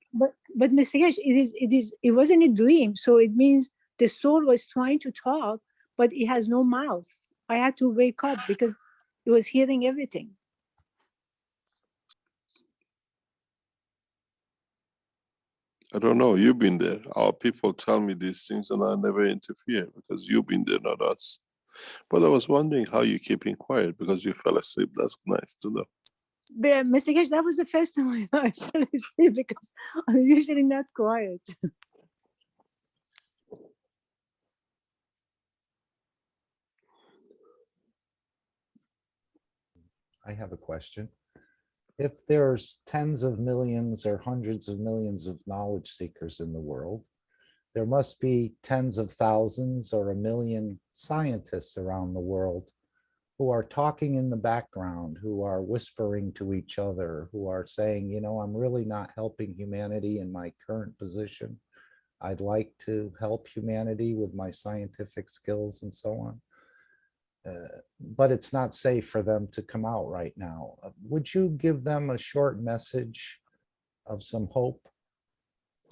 But Mr. Keshe, it wasn't a dream. So it means the soul was trying to talk, but it has no mouth. I had to wake up because it was hearing everything. I don't know. You've been there. Our people tell me these things, and I never interfere because you've been there, not us. But I was wondering how you're keeping quiet because you fell asleep. That's nice to know. But Mr. Keshe, that was the first time I fell asleep because I'm usually not quiet. I have a question. If there's tens of millions or hundreds of millions of knowledge seekers in the world, there must be tens of thousands or a million scientists around the world who are talking in the background, who are whispering to each other, who are saying, you know, I'm really not helping humanity in my current position. I'd like to help humanity with my scientific skills and so on. But it's not safe for them to come out right now. Would you give them a short message of some hope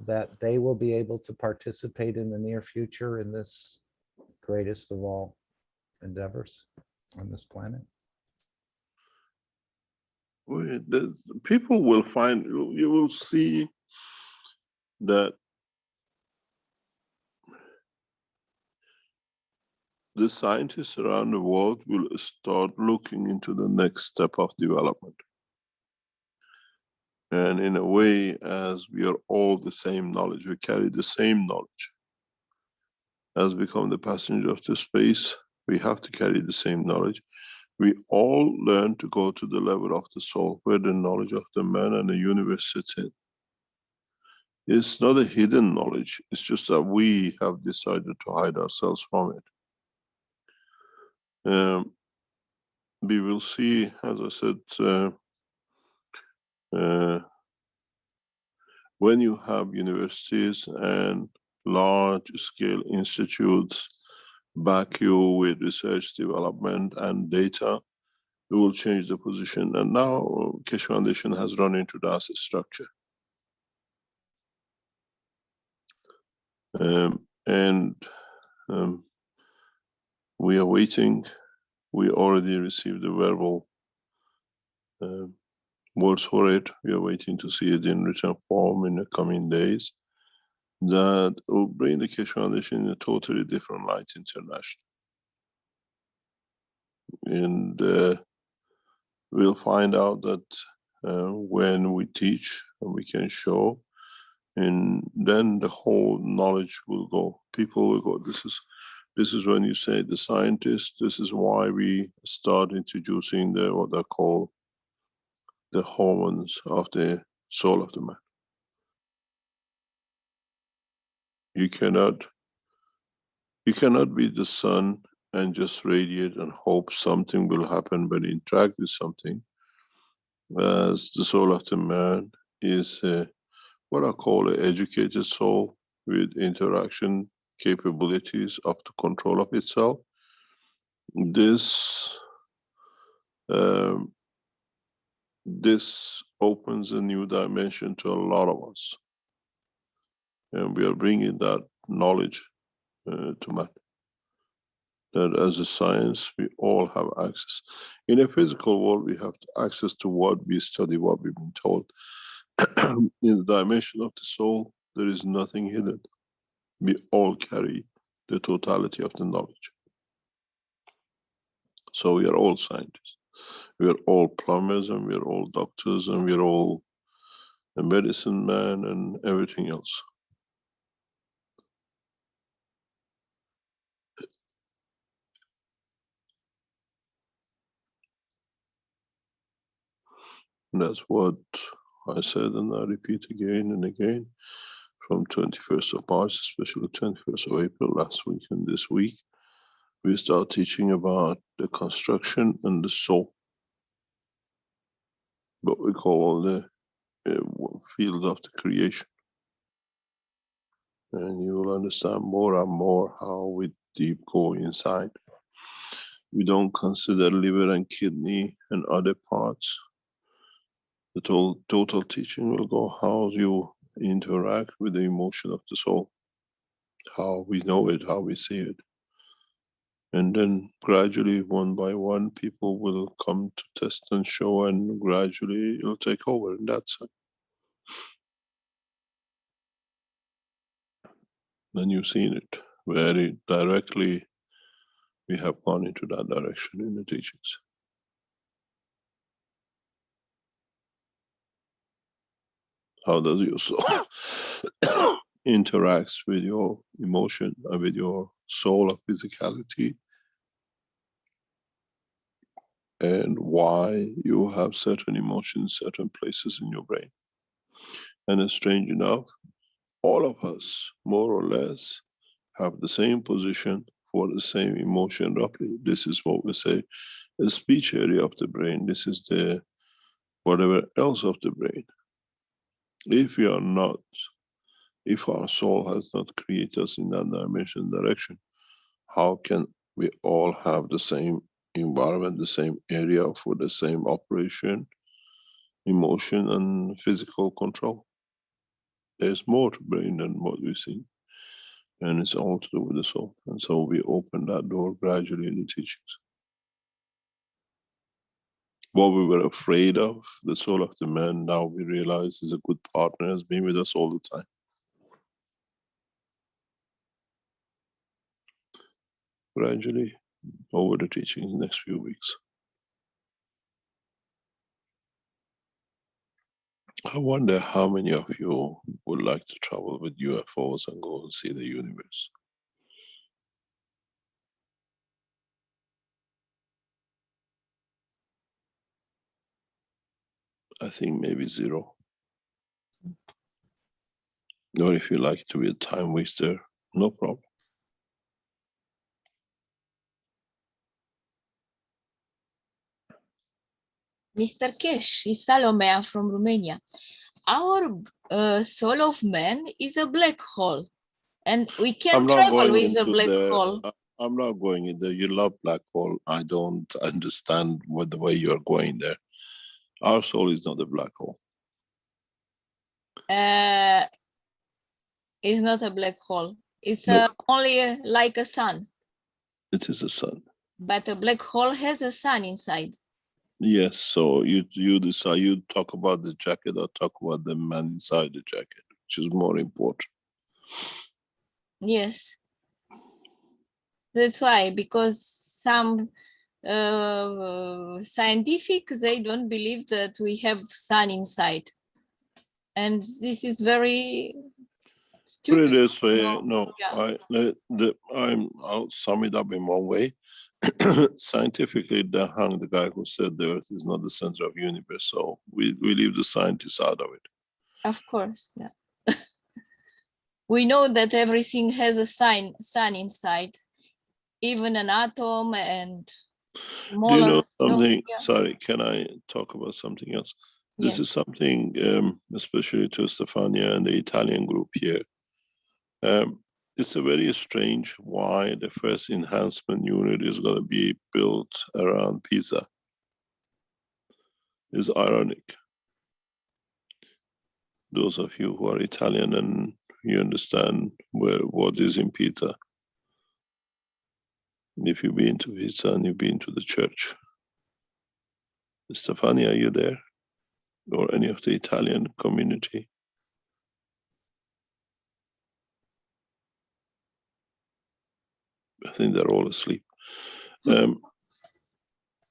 that they will be able to participate in the near future in this greatest of all endeavors on this planet? The people will find, you will see that the scientists around the world will start looking into the next step of development. And in a way, as we are all the same knowledge, we carry the same knowledge. As we become the passenger of the space, we have to carry the same knowledge. We all learn to go to the level of the soul, where the knowledge of the man and the universe sits in. It's not a hidden knowledge, it's just that we have decided to hide ourselves from it. We will see, as I said, when you have universities and large-scale institutes back you with research, development, and data, it will change the position. And now Keshe Foundation has run into that structure. We are waiting. We already received the verbal words for it. We are waiting to see it in written form in the coming days. That will bring the Keshe Foundation in a totally different light internationally. And we'll find out that when we teach and we can show, and then the whole knowledge will go. People will go, this is when you say the scientists, this is why we start introducing the what I call the hormones of the soul of the man. You cannot be the sun and just radiate and hope something will happen when you interact with something. As the soul of the man is what I call an educated soul with interaction capabilities up to control of itself. This opens a new dimension to a lot of us. And we are bringing that knowledge to man. That as a science, we all have access. In a physical world, we have access to what we study, what we've been told. In the dimension of the soul, there is nothing hidden. We all carry the totality of the knowledge. So we are all scientists. We are all plumbers, and we are all doctors, and we are all a medicine man and everything else. And that's what I said, and I repeat again and again. from 21st of March, especially 21st of April, last week and this week, we start teaching about the construction and the soul, what we call the field of the creation. And you will understand more and more how we deep go inside. We don't consider liver and kidney and other parts. The total teaching will go how you interact with the emotion of the soul, how we know it, how we see it. And then gradually, one by one, people will come to test and show, and gradually it'll take over. And that's it. Then you've seen it very directly. We have gone into that direction in the teachings. How does your soul interacts with your emotion and with your soul of physicality, and why you have certain emotions, certain places in your brain. And it's strange enough, all of us, more or less, have the same position for the same emotion roughly. This is what we say, a speech area of the brain. This is the whatever else of the brain. If we are not, if our soul has not created us in that dimension, direction, how can we all have the same environment, the same area for the same operation, emotion and physical control? There's more to brain than what we've seen. And it's all to do with the soul. And so we open that door gradually in the teachings. What we were afraid of, the soul of the man, now we realize is a good partner, has been with us all the time. Gradually, over the teachings next few weeks. I wonder how many of you would like to travel with UFOs and go and see the universe. I think maybe zero. Or if you like to be a time waster, no problem. Mr. Keshe, is Salomea from Romania. Our soul of man is a black hole, and we can travel with a black hole. I'm not going in there. You love black hole. I don't understand what the way you're going there. Our soul is not a black hole. It's not a black hole. It's No. only like a sun. It is a sun. But a black hole has a sun inside. Yes, so you decide, you talk about the jacket or talk about the man inside the jacket, which is more important. Yes. That's why, because some scientific, they don't believe that we have sun inside. And this is very stupid. Put it this way, Yeah. I'll sum it up in one way. Scientifically, they hung the guy who said the Earth is not the center of the universe, so we leave the scientists out of it. Of course, yeah. We know that everything has a sun inside, even an atom and smaller. Do you know something? Yeah. Sorry, can I talk about something else? This is something, especially to Stefania and the Italian group here. It's a very strange why the first enhancement unit is going to be built around Pisa. It's ironic. Those of you who are Italian and you understand what is in Pisa. If you've been to Pisa and you've been to the church. Stefania, are you there? Or any of the Italian community? I think they're all asleep.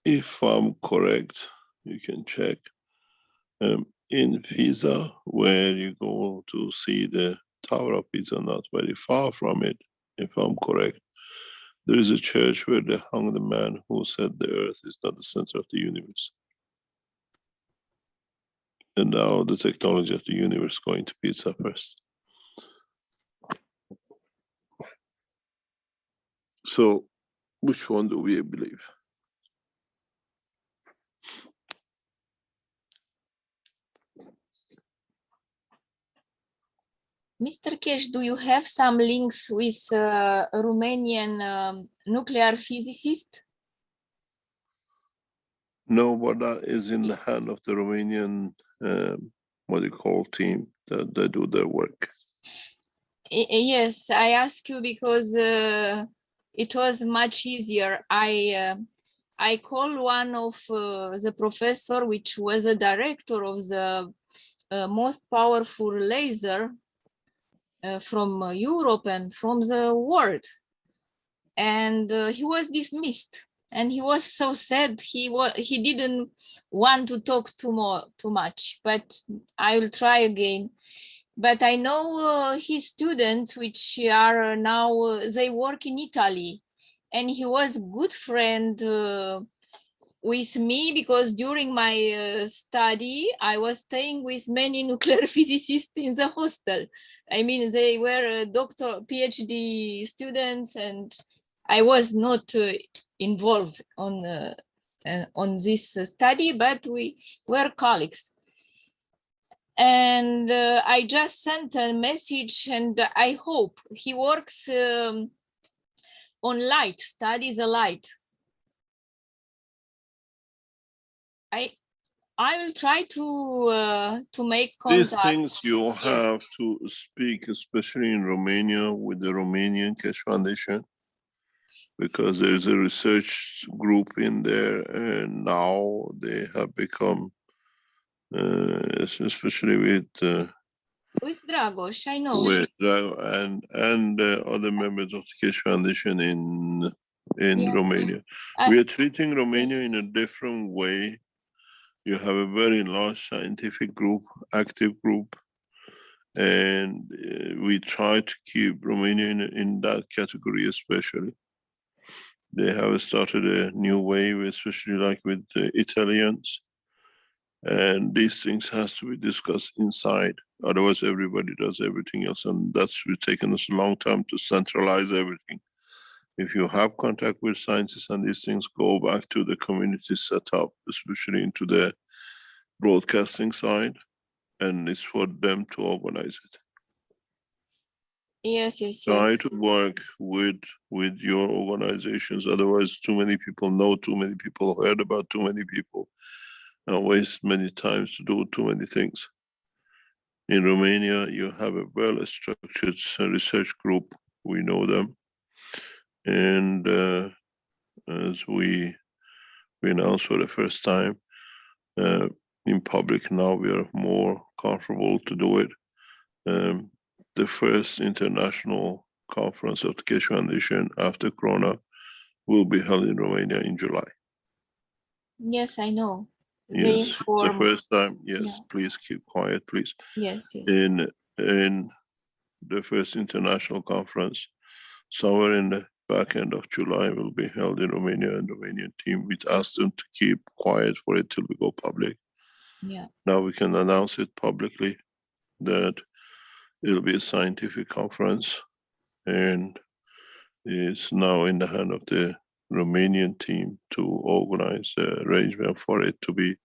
If I'm correct, you can check. In Pisa, where you go to see the Tower of Pisa, not very far from it, if I'm correct, there is a church where they hung the man who said the Earth is not the center of the universe. And now the technology of the universe going to Pisa first. So which one do we believe? Mr. Keshe, do you have some links with Romanian nuclear physicist? No, but that is in the hand of the Romanian, what do you call, team that they do their work. Yes, I ask you because it was much easier. I called one of the professor, which was a director of the most powerful laser from Europe and from the world, and he was dismissed. And he was so sad. He didn't want to talk too much. But I will try again. But I know his students, which are now they work in Italy, and he was a good friend with me because during my study, I was staying with many nuclear physicists in the hostel. I mean, they were doctor, PhD students, and I was not involved on this study, but we were colleagues. And I just sent a message, and I hope he works on light, studies a light. I will try to make contact. These things you have to speak, especially in Romania, with the Romanian Keshe Foundation, because there is a research group in there, and now they have become, especially with Dragoș, I know. With and other members of the Keshe Foundation in Romania. We are treating Romania in a different way. You have a very large scientific group, active group, and we try to keep Romania in that category especially. They have started a new way, especially like with the Italians, and these things has to be discussed inside. Otherwise, everybody does everything else, and that's taken us a long time to centralize everything. If you have contact with scientists and these things, go back to the community setup, especially into the broadcasting side, and it's for them to organize it. Yes. Try to work with your organizations. Otherwise, too many people know, too many people heard about too many people, and waste many times to do too many things. In Romania, you have a well-structured research group. We know them, and as we announced for the first time in public, now we are more comfortable to do it. The first international conference of the Keshe Foundation after Corona will be held in Romania in July. Yes, I know. Yes, the first time. Yes, yeah. Please keep quiet, please. Yes. In the first international conference, somewhere in the back end of July, will be held in Romania, and the Romanian team. We asked them to keep quiet for it till we go public. Yeah. Now we can announce it publicly that it'll be a scientific conference, and it's now in the hand of the Romanian team to organize the arrangement for it to be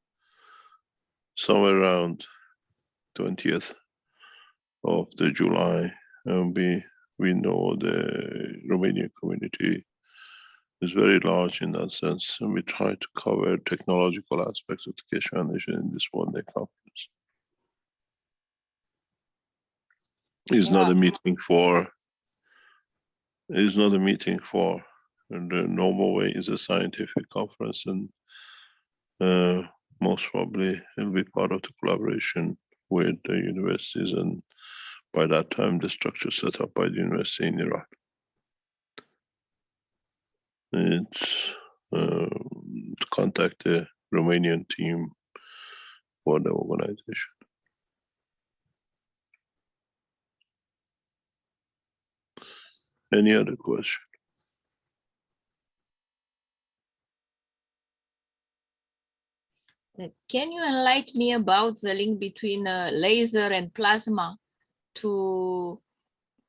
somewhere around 20th of the July. And we know the Romanian community is very large in that sense, and we try to cover technological aspects of the Keshe Foundation in this one-day conference. It's not a meeting for. It's not a meeting for. And the normal way is a scientific conference, and most probably it'll be part of the collaboration with the universities, and by that time the structure set up by the university in Iran. It's to contact the Romanian team for the organization. Any other question? Can you enlighten me about the link between laser and plasma to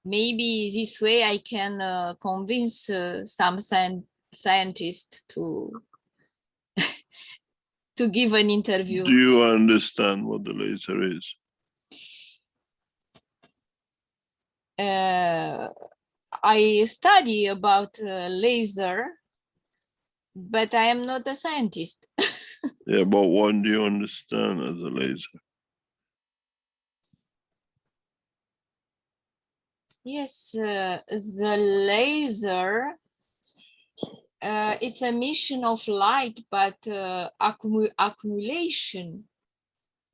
maybe this way I can convince some scientists to to give an interview. Do you understand what the laser is? I study about laser, but I am not a scientist. Yeah, but what do you understand as a laser? Yes, the laser, it's emission of light, but accumulation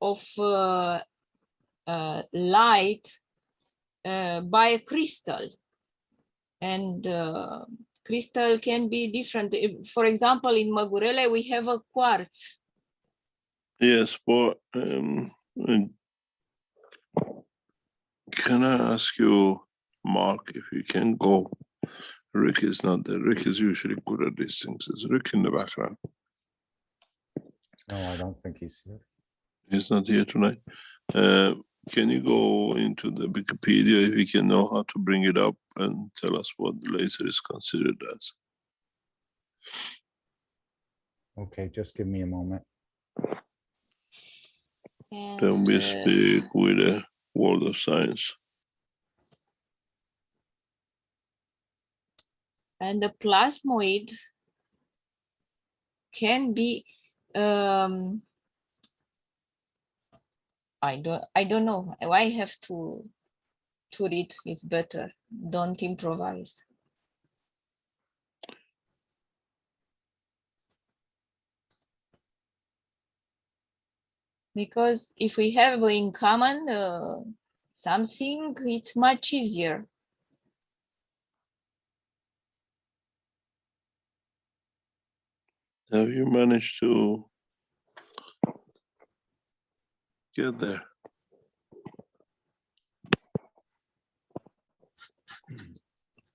of light by a crystal. And crystal can be different. For example, in Magurele, we have a quartz. Yes, but can I ask you, Mark, if you can go? Rick is not there. Rick is usually good at these things. Is Rick in the background? No, I don't think he's here. He's not here tonight. Can you go into the Wikipedia if you can know how to bring it up and tell us what the laser is considered as? Okay, just give me a moment. Then we speak with the world of science. And the plasmoid can be I don't know. I have to read. It's better. Don't improvise. Because if we have in common something, it's much easier. Have you managed to get there?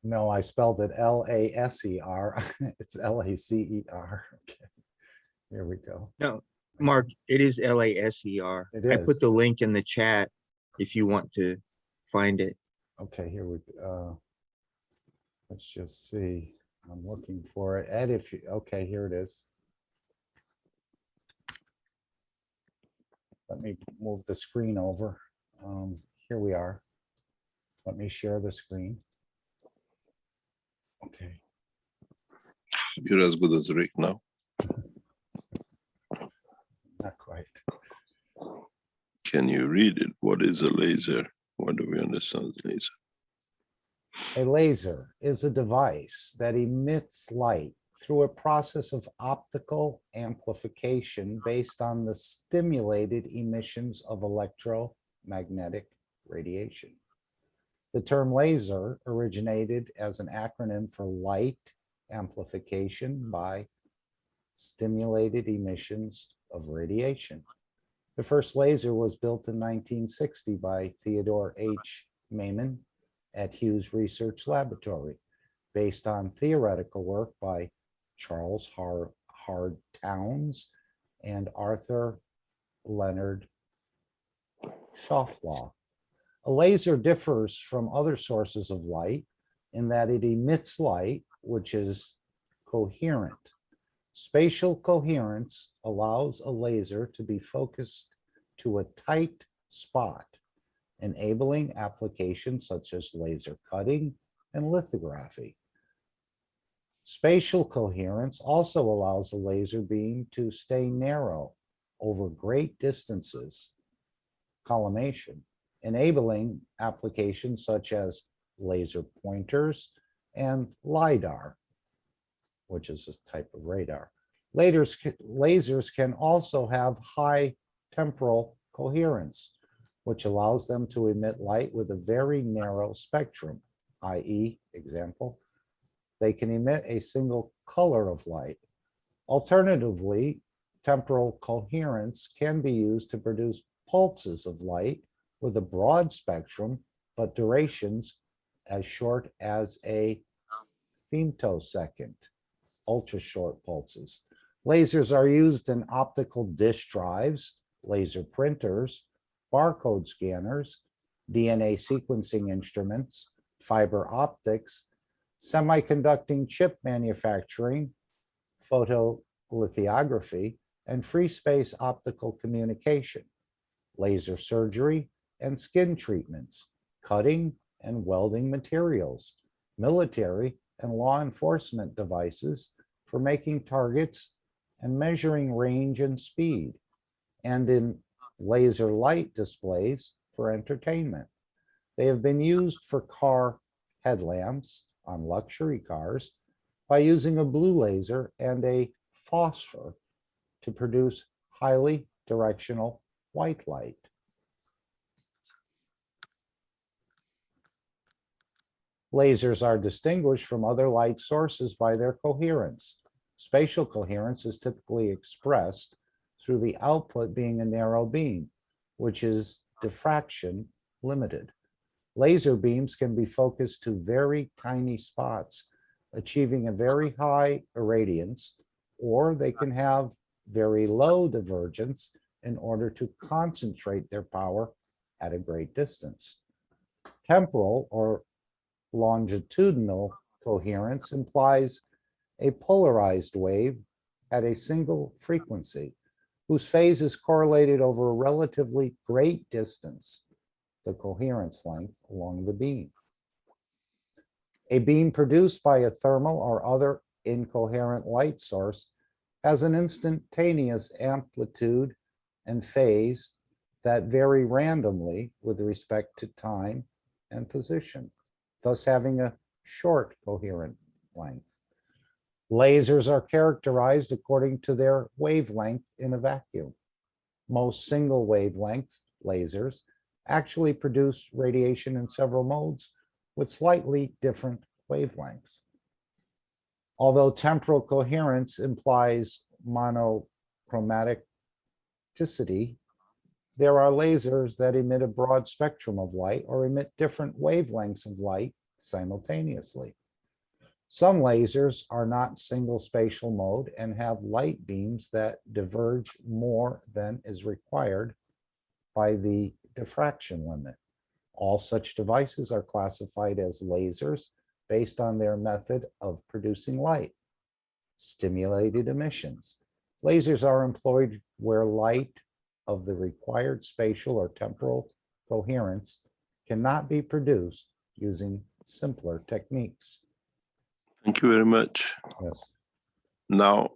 No, I spelled it L-A-S-E-R. It's L-A-C-E-R. Okay, here we go. No, Mark, it is Laser. It I is. put the link in the chat if you want to find it. Okay, here we go. Let's just see. I'm looking for it. Ed, if you, okay, here it is. Let me move the screen over. Here we are. Let me share the screen. Okay. You're as good as Rick now. Not quite. Can you read it? What is a laser? What do we understand as laser? A laser is a device that emits light through a process of optical amplification based on the stimulated emissions of electromagnetic radiation. The term laser originated as an acronym for light amplification by stimulated emissions of radiation. The first laser was built in 1960 by Theodore H. Maiman at Hughes Research Laboratory, based on theoretical work by Charles Hard Towns and Arthur Leonard Schauffele. A laser differs from other sources of light in that it emits light, which is coherent. Spatial coherence allows a laser to be focused to a tight spot, enabling applications such as laser cutting and lithography. Spatial coherence also allows a laser beam to stay narrow over great distances, collimation, enabling applications such as laser pointers and LiDAR, which is a type of radar. Lasers can also have high temporal coherence, which allows them to emit light with a very narrow spectrum, i.e., example, they can emit a single color of light. Alternatively, temporal coherence can be used to produce pulses of light with a broad spectrum, but durations as short as a femtosecond, ultra short pulses. Lasers are used in optical disk drives, laser printers, barcode scanners, DNA sequencing instruments, fiber optics, semiconducting chip manufacturing, photolithography, and free space optical communication, laser surgery and skin treatments, cutting and welding materials, military and law enforcement devices for making targets and measuring range and speed, and in laser light displays for entertainment. They have been used for car headlamps on luxury cars by using a blue laser and a phosphor to produce highly directional white light. Lasers are distinguished from other light sources by their coherence. Spatial coherence is typically expressed through the output being a narrow beam, which is diffraction limited. Laser beams can be focused to very tiny spots, achieving a very high irradiance, or they can have very low divergence in order to concentrate their power at a great distance. Temporal or longitudinal coherence implies a polarized wave at a single frequency, whose phase is correlated over a relatively great distance, the coherence length along the beam. A beam produced by a thermal or other incoherent light source has an instantaneous amplitude and phase that vary randomly with respect to time and position, thus having a short coherent length. Lasers are characterized according to their wavelength in a vacuum. Most single wavelength lasers actually produce radiation in several modes with slightly different wavelengths. Although temporal coherence implies monochromaticity, there are lasers that emit a broad spectrum of light or emit different wavelengths of light simultaneously. Some lasers are not single spatial mode and have light beams that diverge more than is required by the diffraction limit. All such devices are classified as lasers based on their method of producing light. Stimulated emissions. Lasers are employed where light of the required spatial or temporal coherence cannot be produced using simpler techniques. Thank you very much. Yes. Now,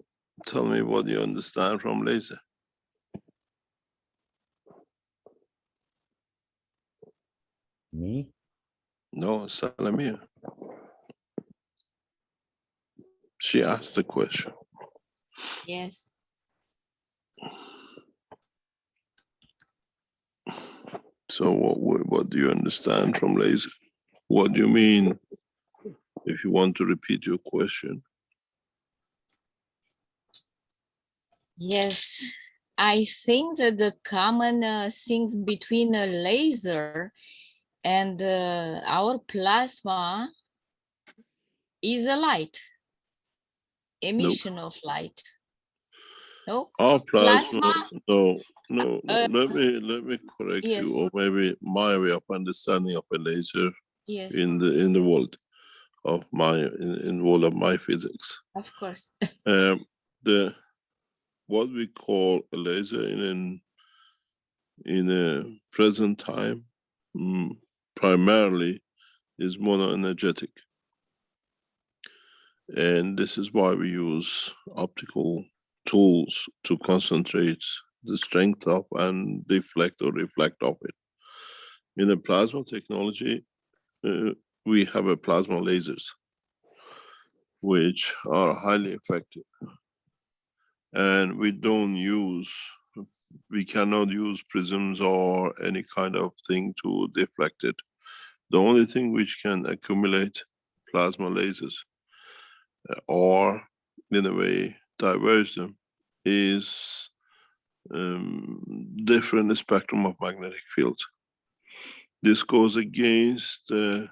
tell me what you understand from laser. Me? No, Salamia. She asked the question. Yes. So what do you understand from laser? What do you mean? If you want to repeat your question. Yes, I think that the common things between a laser and our plasma is a light, emission of light. No, Our plasma, no. Let me correct yes. you, or maybe my way of understanding of a laser Yes. in the world of in world of my physics. Of course. What we call a laser in a present time primarily is monoenergetic. And this is why we use optical tools to concentrate the strength of and deflect or reflect of it. In the plasma technology, we have a plasma lasers, which are highly effective. And we cannot use prisms or any kind of thing to deflect it. The only thing which can accumulate plasma lasers or in a way diverge them is different spectrum of magnetic fields. This goes against the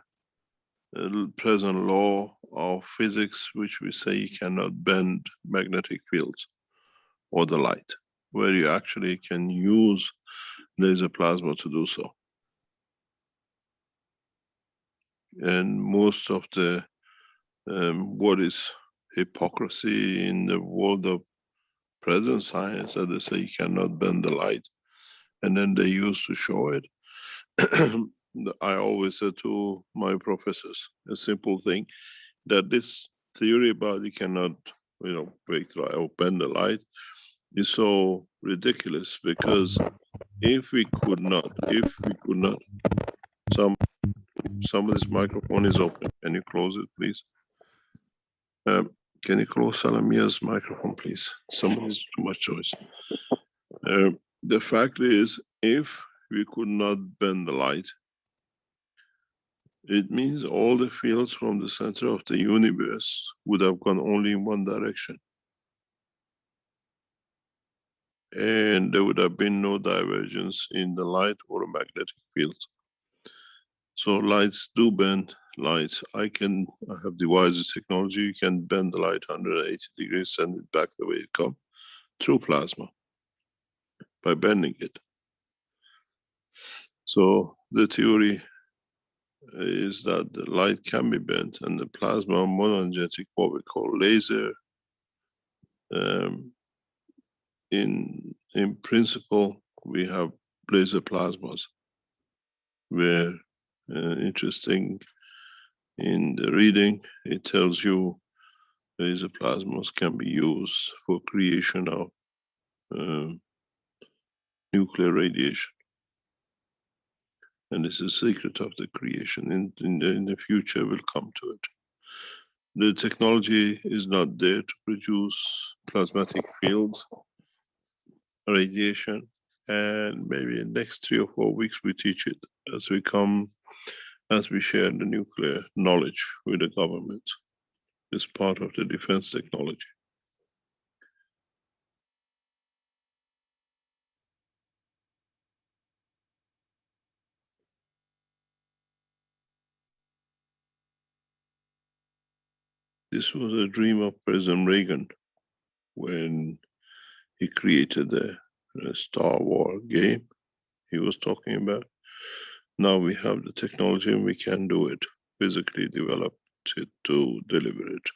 present law of physics, which we say you cannot bend magnetic fields or the light, where you actually can use laser plasma to do so. And most of the what is hypocrisy in the world of present science, that they say you cannot bend the light, and then they used to show it. I always said to my professors a simple thing, that this theory about you cannot, break the light or bend the light is so ridiculous, because if we could not, somebody's microphone is open. Can you close it, please? Can you close Salamia's microphone, please? Somebody's too much choice. The fact is, if we could not bend the light, it means all the fields from the center of the universe would have gone only in one direction. And there would have been no divergence in the light or magnetic fields. So lights do bend lights. I have devised this technology, you can bend the light 180 degrees, send it back the way it comes, through plasma, by bending it. So the theory is that the light can be bent, and the plasma monoenergetic, what we call laser, in principle, we have laser plasmas, where interesting in the reading, it tells you laser plasmas can be used for creation of nuclear radiation. And this is the secret of the creation. In the future, we'll come to it. The technology is not there to produce plasmatic fields, radiation, and maybe in the next 3 or 4 weeks we teach it as we share the nuclear knowledge with the government. It's part of the defense technology. This was a dream of President Reagan when he created the Star Wars game he was talking about. Now we have the technology and we can do it, physically develop it to deliver it.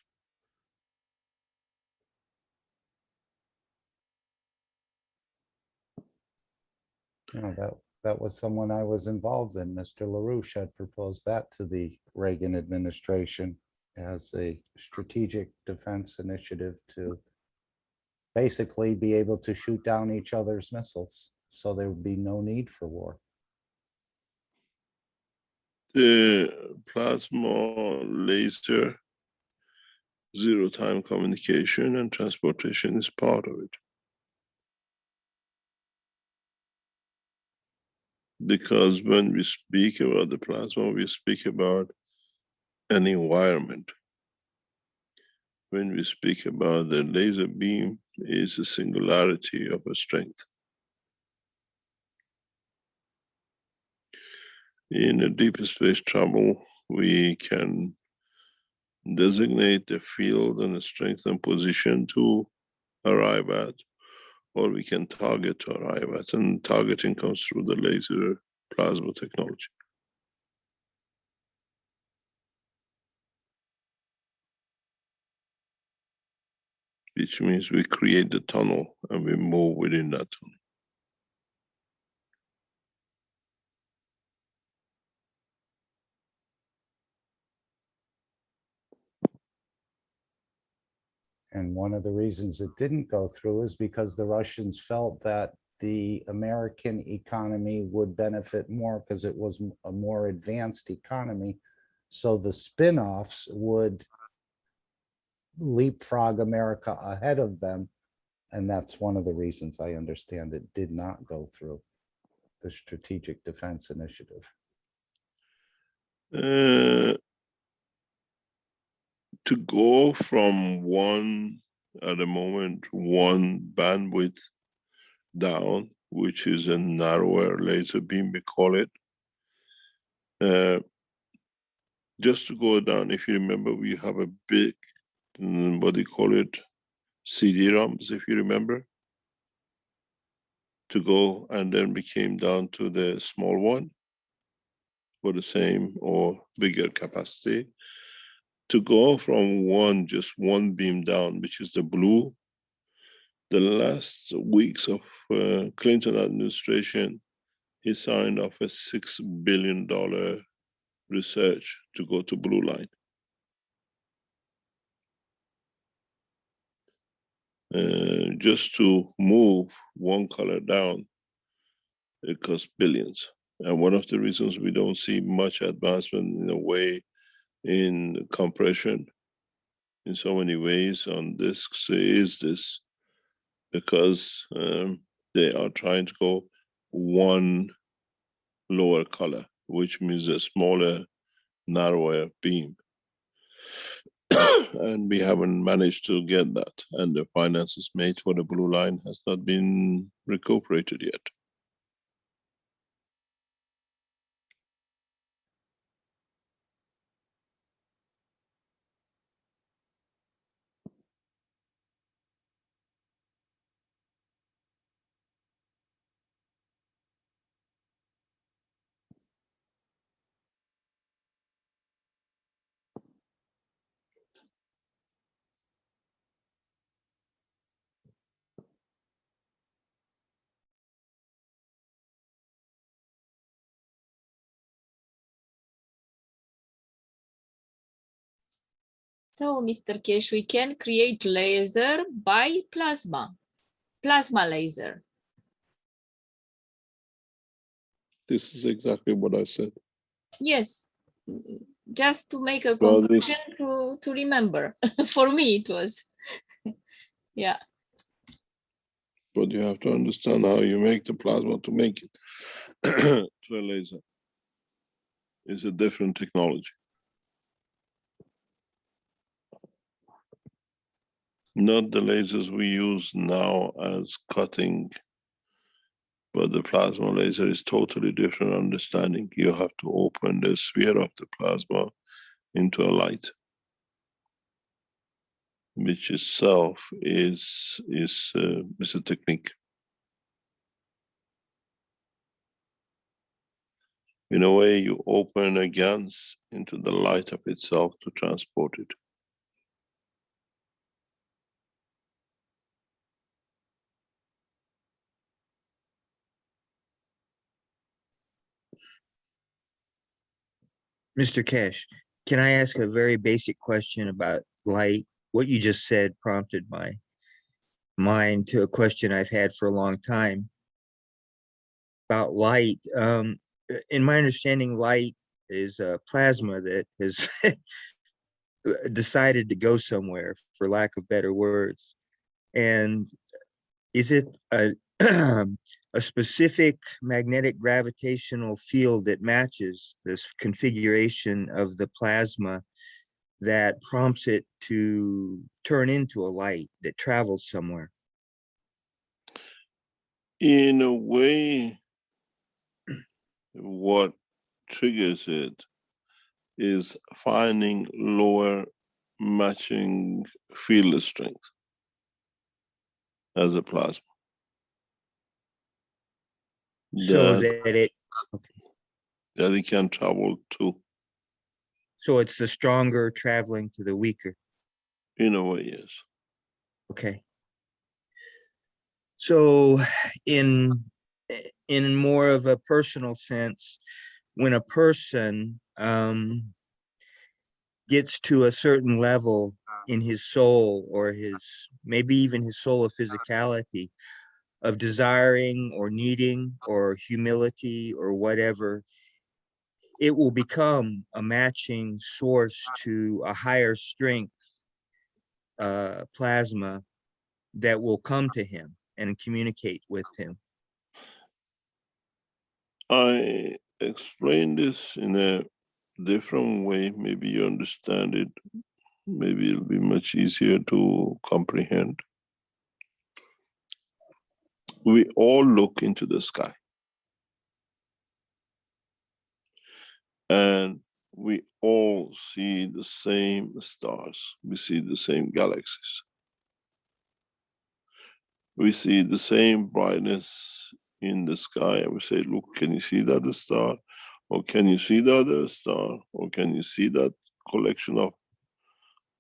That was someone I was involved in. Mr. LaRouche had proposed that to the Reagan administration as a strategic defense initiative to basically be able to shoot down each other's missiles, so there would be no need for war. The plasma laser zero-time communication and transportation is part of it. Because when we speak about the plasma, we speak about an environment. When we speak about the laser beam, is a singularity of a strength. In a deep space travel, we can designate the field and the strength and position to arrive at, or we can target to arrive at, and targeting comes through the laser plasma technology. Which means we create the tunnel and we move within that tunnel. And one of the reasons it didn't go through is because the Russians felt that the American economy would benefit more because it was a more advanced economy. So the spin-offs would leapfrog America ahead of them. And that's one of the reasons I understand it did not go through, the Strategic Defense Initiative. To go from one, at the moment, one bandwidth down, which is a narrower laser beam, we call it. Just to go down, if you remember, we have a big, what do you call it, CD-ROMs, if you remember, to go, and then we came down to the small one. for the same or bigger capacity. To go from just one beam down, which is the blue, the last weeks of Clinton administration, he signed off a $6 billion research to go to blue line. Just to move one color down, it costs billions. And one of the reasons we don't see much advancement in a way in compression in so many ways on disks is this, because they are trying to go one lower color, which means a smaller, narrower beam. And we haven't managed to get that. And the finances made for the blue line has not been recuperated yet. So, Mr. Keshe, we can create laser by plasma laser. This is exactly what I said. Yes, just to make a Well, conclusion to remember. For me, it was, yeah. But you have to understand how you make the plasma to make it to a laser. It's a different technology. Not the lasers we use now as cutting, but the plasma laser is totally different understanding. You have to open the sphere of the plasma into a light, which itself is a technique. In a way, you open a GANs into the light of itself to transport it. Mr. Keshe, can I ask a very basic question about light? What you just said prompted my mind to a question I've had for a long time about light. In my understanding, light is a plasma that has decided to go somewhere, for lack of better words. And is it a a specific magnetic gravitational field that matches this configuration of the plasma that prompts it to turn into a light that travels somewhere? In a way, what triggers it is finding lower matching field strength as a plasma. So that it, okay. That it can travel to. So it's the stronger traveling to the weaker. In a way, yes. Okay. So in more of a personal sense, when a person gets to a certain level in his soul, or his, maybe even his soul of physicality, of desiring or needing or humility or whatever, it will become a matching source to a higher strength plasma that will come to him and communicate with him. I explained this in a different way. Maybe you understand it. Maybe it'll be much easier to comprehend. We all look into the sky. And we all see the same stars. We see the same galaxies. We see the same brightness in the sky, and we say, look, can you see that the star? Or can you see the other star? Or can you see that collection of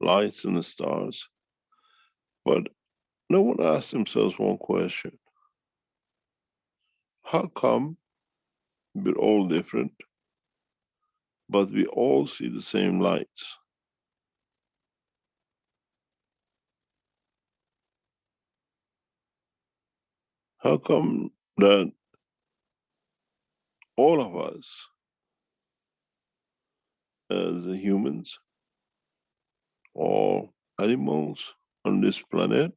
lights and the stars? But no one asks themselves one question. How come we're all different, but we all see the same lights? How come that all of us as humans or animals on this planet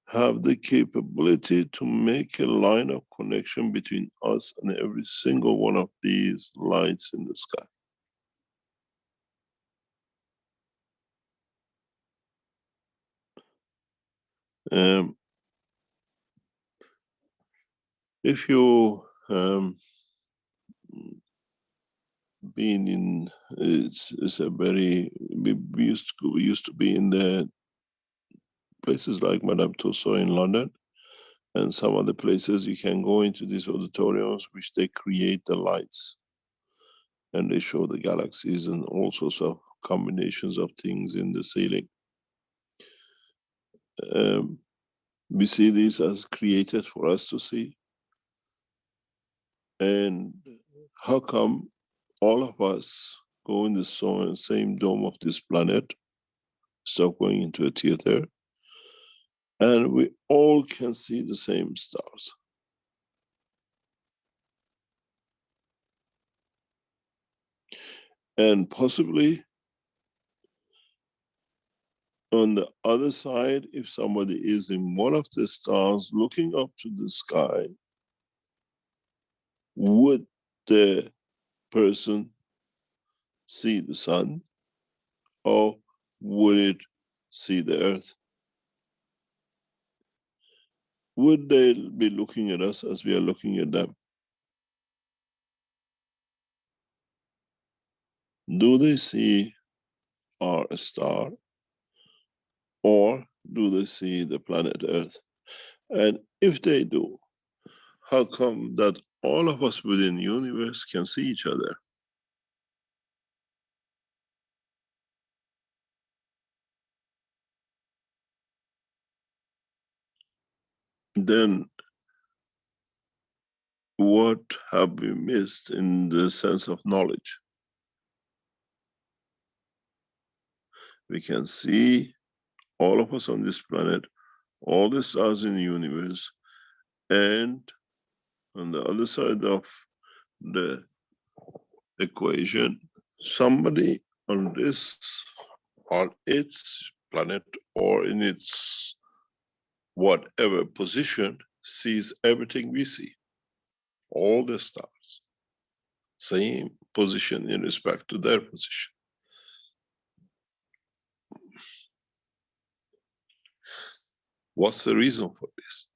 have the capability to make a line of connection between us and every single one of these lights in the sky? If you been in, it's a very, we used to be in the places like Madame Tussauds in London, and some other places you can go into these auditoriums which they create the lights and they show the galaxies and all sorts of combinations of things in the ceiling. We see these as created for us to see. And how come all of us go in the same dome of this planet, stop going into a theater, and we all can see the same stars? And possibly on the other side, if somebody is in one of the stars looking up to the sky, would the person see the sun, or would it see the earth? Would they be looking at us as we are looking at them? Do they see our star, or do they see the planet Earth? And if they do, how come that all of us within the universe can see each other? Then what have we missed in the sense of knowledge? We can see all of us on this planet, all the stars in the universe, and on the other side of the equation, somebody on its planet or in its whatever position sees everything we see. All the stars, same position in respect to their position. What's the reason for this?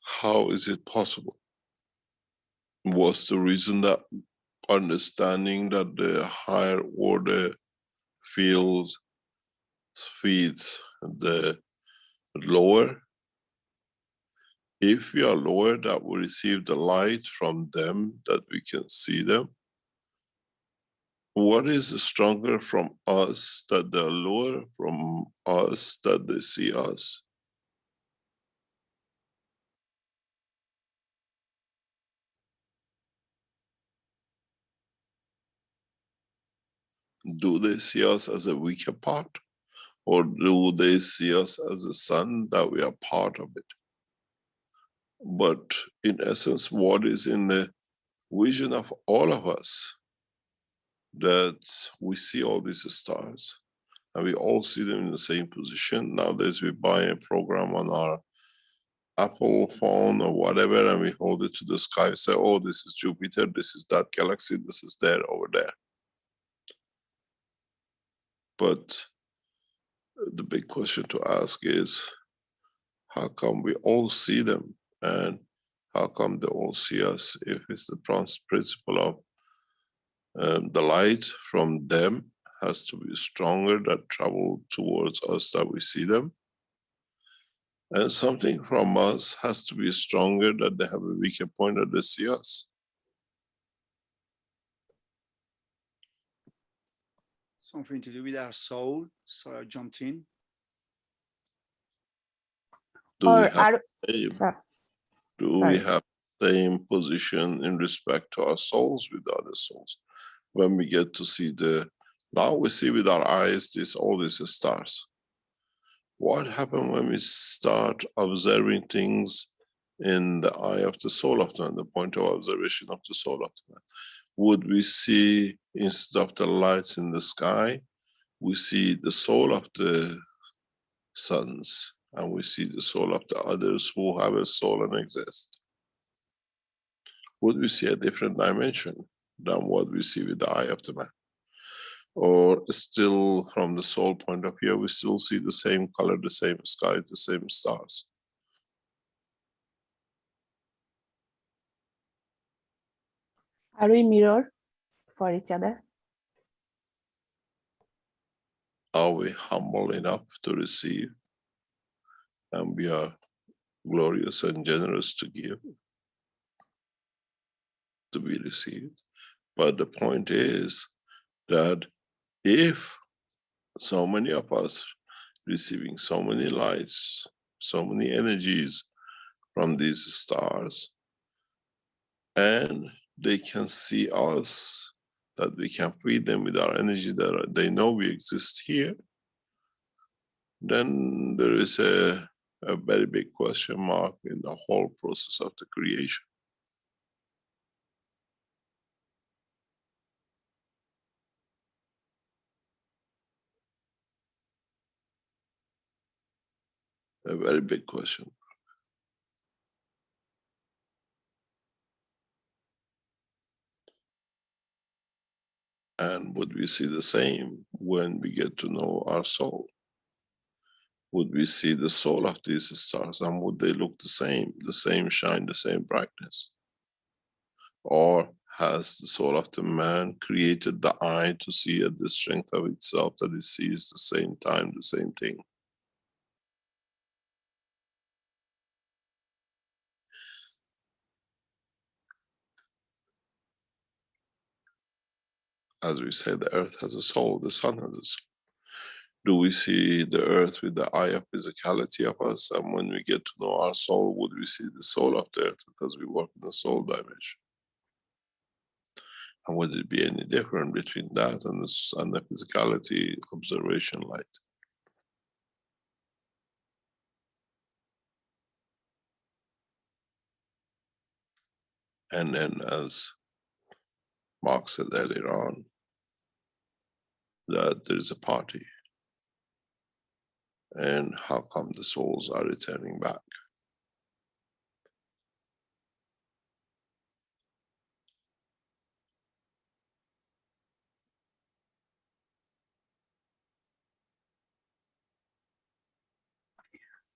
How is it possible? What's the reason that understanding that the higher order feeds the lower? If we are lower, that we receive the light from them, that we can see them. What is stronger from us, that they're lower from us, that they see us? Do they see us as a weaker part? Or do they see us as a sun, that we are part of it? But in essence, what is in the vision of all of us, that we see all these stars and we all see them in the same position. Nowadays we buy a program on our Apple phone or whatever, and we hold it to the sky and say, oh, this is Jupiter, this is that galaxy, this is there, over there. But the big question to ask is, how come we all see them, and how come they all see us? If it's the principle of the light from them has to be stronger, that travel towards us, that we see them, and something from us has to be stronger, that they have a weaker point, that they see us. something to do with our soul. So I jumped in. Do we Or have are, same, sorry, do we sorry. have same position in respect to our souls with other souls? When we get to see now we see with our eyes all these stars. What happens when we start observing things in the eye of the soul of the man, the point of observation of the soul of the man? Would we see, instead of the lights in the sky, we see the soul of the suns, and we see the soul of the others who have a soul and exist? Would we see a different dimension than what we see with the eye of the man? Or still, from the soul point of view, we still see the same color, the same sky, the same stars? Are we mirror for each other? Are we humble enough to receive, and we are glorious and generous to give, to be received? But the point is that if so many of us receiving so many lights, so many energies from these stars, and they can see us, that we can feed them with our energy, that they know we exist here, then there is a very big question mark in the whole process of the creation. A very big question. And would we see the same when we get to know our soul? Would we see the soul of these stars, and would they look the same shine, the same brightness? Or has the soul of the man created the eye to see at the strength of itself, that it sees the same time, the same thing? As we say, the earth has a soul, the sun has a soul. Do we see the earth with the eye of physicality of us? And when we get to know our soul, would we see the soul of the earth, because we work in the soul dimension? And would it be any different between that and the physicality observation light? And then, as Mark said earlier on, that there is a party. And how come the souls are returning back?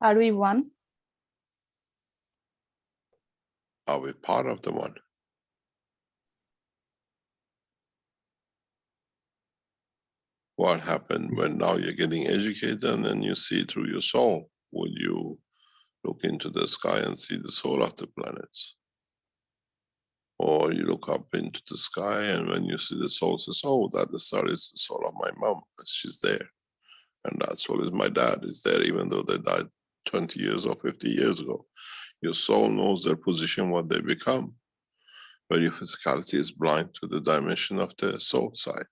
Are we one? Are we part of the one? What happened when now you're getting educated and then you see through your soul? Would you look into the sky and see the soul of the planets? Or you look up into the sky, and when you see the soul, says, oh, that the star is the soul of my mom, she's there. And that soul is my dad, is there, even though they died 20 years or 50 years ago. Your soul knows their position, what they become. But your physicality is blind to the dimension of the soul side.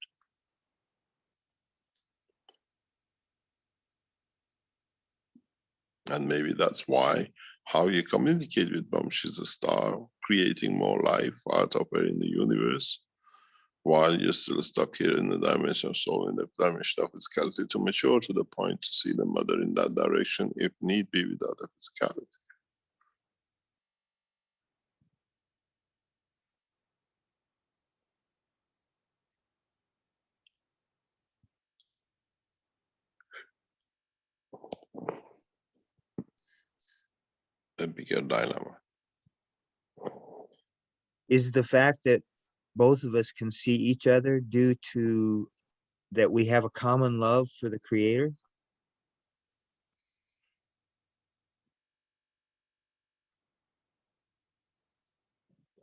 And maybe that's why how you communicate with mom, she's a star, creating more life out of her in the universe, while you're still stuck here in the dimension of soul, in the dimension of physicality, to mature to the point to see the mother in that direction, if need be, without the physicality. A bigger dilemma. Is the fact that both of us can see each other due to that we have a common love for the Creator?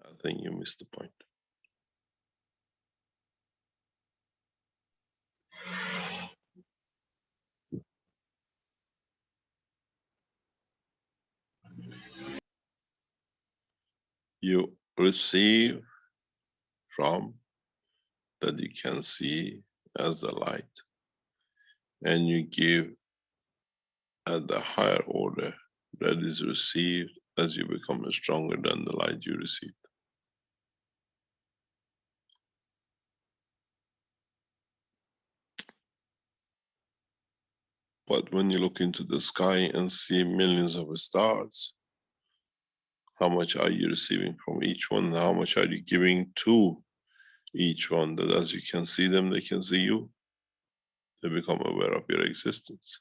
I think you missed the point. you receive from that you can see as the light, and you give at the higher order that is received as you become stronger than the light you received. But when you look into the sky and see millions of stars, how much are you receiving from each one? How much are you giving to each one? That as you can see them, they can see you. They become aware of your existence.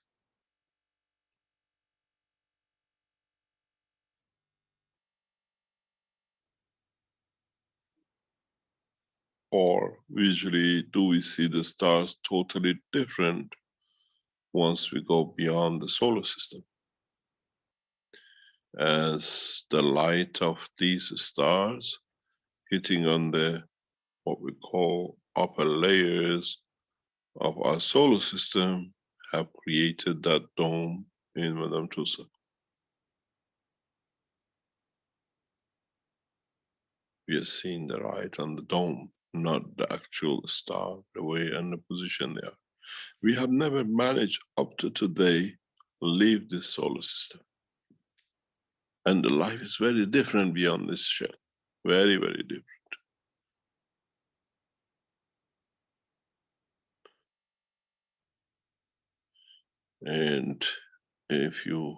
Or usually, do we see the stars totally different once we go beyond the solar system? As the light of these stars hitting on the what we call upper layers of our solar system have created that dome in Madame Tussauds. We are seeing the light on the dome, not the actual star, the way and the position they are. We have never managed up to today leave this solar system. And the life is very different beyond this shell. Very, very different. And if you,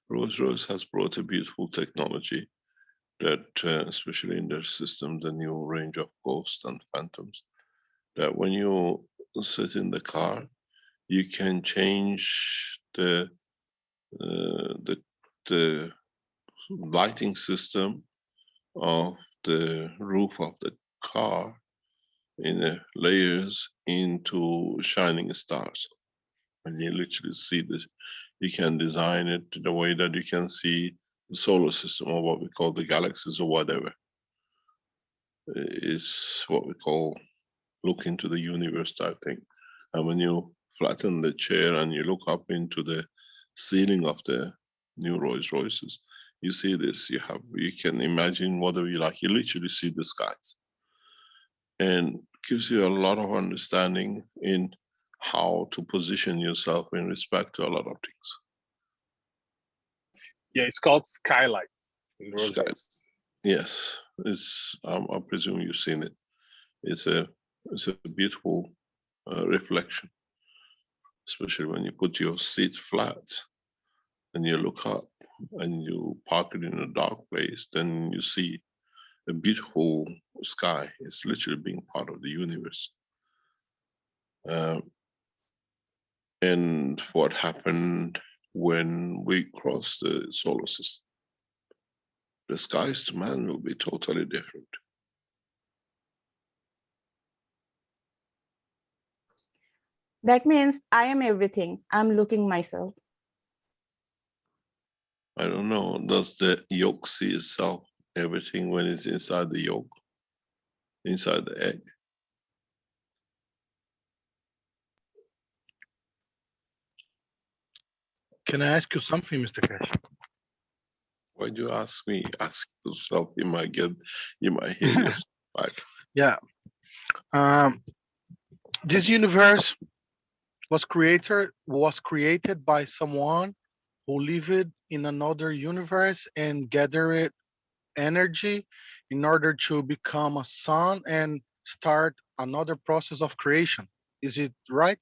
Rolls-Royce has brought a beautiful technology that, especially in their system, the new range of ghosts and phantoms, that when you sit in the car, you can change the lighting system of the roof of the car in the layers into shining stars. And you literally see this, you can design it the way that you can see the solar system, or what we call the galaxies or whatever. Is what we call look into the universe type thing. And when you flatten the chair and you look up into the ceiling of the new Rolls-Royces, you see this, you can imagine whatever you like, you literally see the skies. And gives you a lot of understanding in how to position yourself in respect to a lot of things. Yeah, it's called Skylight. Yes, it's. I presume you've seen it. It's a beautiful reflection, especially when you put your seat flat and you look up and you park it in a dark place. Then you see a beautiful sky. It's literally being part of the universe. And what happened when we cross the solar system? The skies to man will be totally different. That means I am everything. I'm looking myself. I don't know. Does the yolk see itself everything when it's inside the yolk, inside the egg? Can I ask you something, Mr. Keshe? Why do you ask me? Ask yourself. You might hear yourself back. Yeah. This universe was created by someone who lived in another universe and gathered energy in order to become a sun and start another process of creation. Is it right?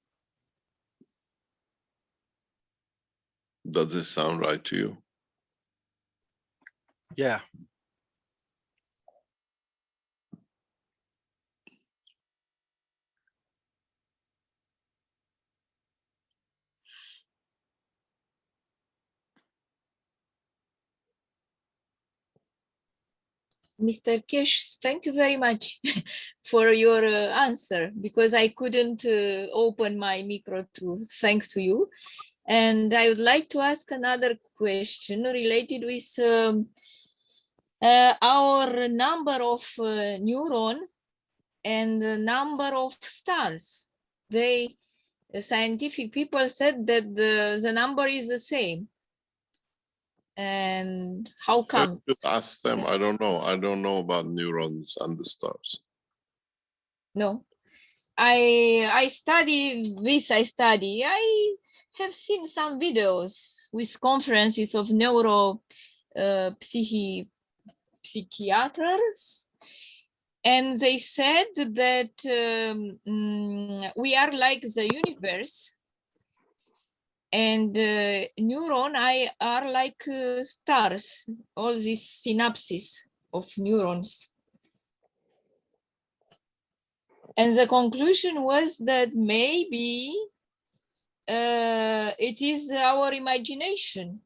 Does it sound right to you? Yeah. Mr. Keshe, thank you very much for your answer, because I couldn't open my micro to thank to you. And I would like to ask another question related with our number of neuron and the number of stars. Scientific people said that the number is the same. And how You come? should ask them. I don't know. I don't know about neurons and the stars. No, I study this. I have seen some videos with conferences of psychiatrists, and they said that we are like the universe, and are like stars, all these synapses of neurons. And the conclusion was that maybe it is our imagination.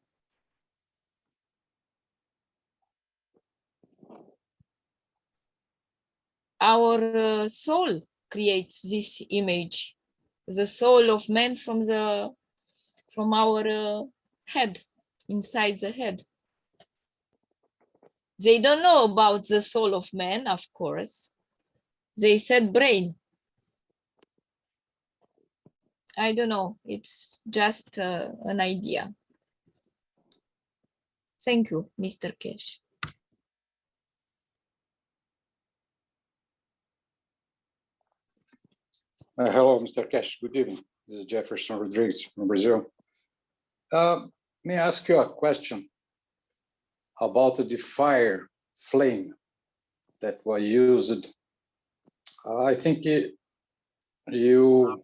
Our soul creates this image, the soul of man from our head, inside the head. They don't know about the soul of man, of course. They said brain. I don't know. It's just an idea. Thank you, Mr. Keshe. Hello, Mr. Keshe. Good evening. This is Jefferson Rodriguez from Brazil. May I ask you a question about the fire flame that was used? I think you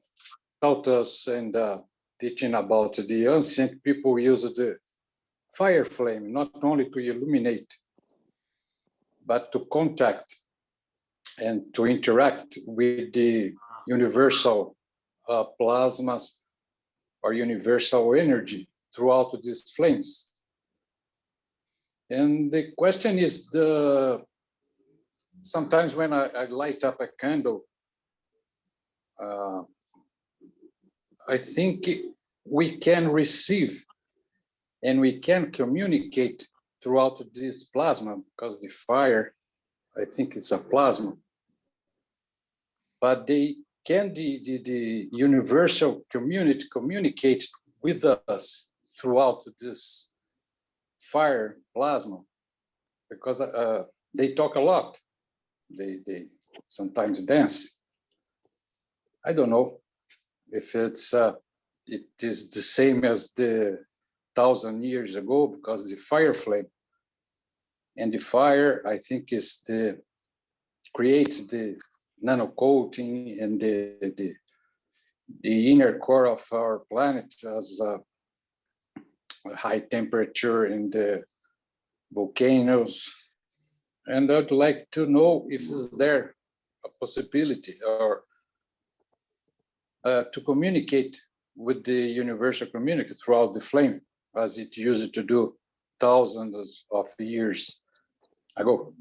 taught us and teaching about the ancient people used the fire flame not only to illuminate, but to contact and to interact with the universal plasmas or universal energy throughout these flames. And the question is, sometimes when I light up a candle, I think we can receive and we can communicate throughout this plasma, because the fire, I think it's a plasma. But the universal community communicate with us throughout this fire plasma, because they talk a lot. They sometimes dance. I don't know if it is the same as the 1,000 years ago, because the fire flame and the fire, I think, creates the nano coating and the inner core of our planet as a high temperature in the volcanoes. And I'd like to know if is there a possibility or to communicate with the universal community throughout the flame, as it used to do thousands of years ago.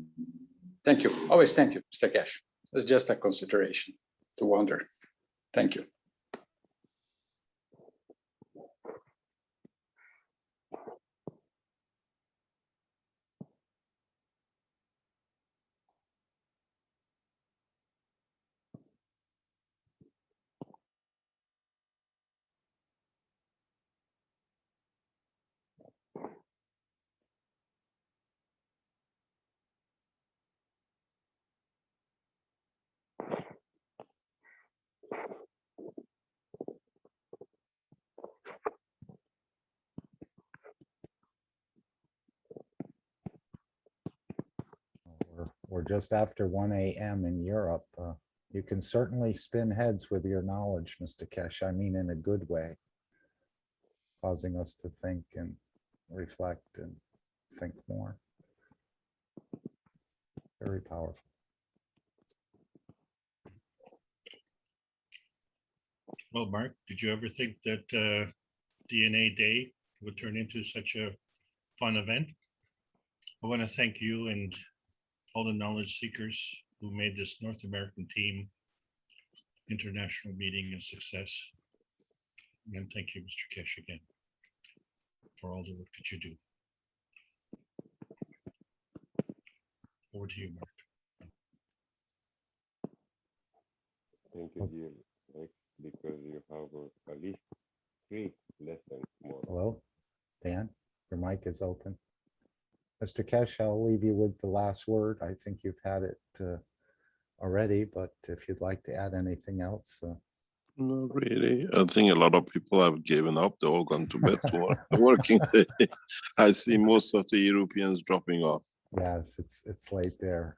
Thank you. Always thank you, Mr. Keshe. It's just a consideration to wonder. Thank you. We're just after 1 a.m. in Europe. You can certainly spin heads with your knowledge, Mr. Keshe. I mean, in a good way, causing us to think and reflect and think more. Very powerful. Well, Mark, did you ever think that DNA Day would turn into such a fun event? I want to thank you and all the knowledge seekers who made this North American team international meeting a success. And thank you, Mr. Keshe, again, for all the work that you do. Over to you, Mark. Thank you, dear, because you have at least 3 lessons more. Hello, Dan? Your mic is open. Mr. Keshe, I'll leave you with the last word. I think you've had it already, but if you'd like to add anything else. Not really. I think a lot of people have given up. They're all gone to bed tomorrow. The working day. I see most of the Europeans dropping off. Yes, it's late there.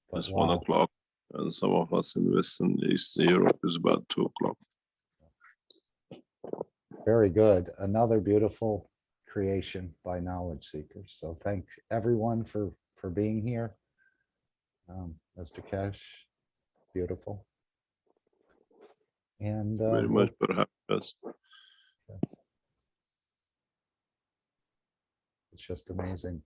But It's 1 wow. o'clock, and some of us in Western East Europe is about 2 o'clock. Very good. Another beautiful creation by knowledge seekers. So thanks everyone for being here. Mr. Keshe, beautiful. And Very much, perhaps. yes. It's just amazing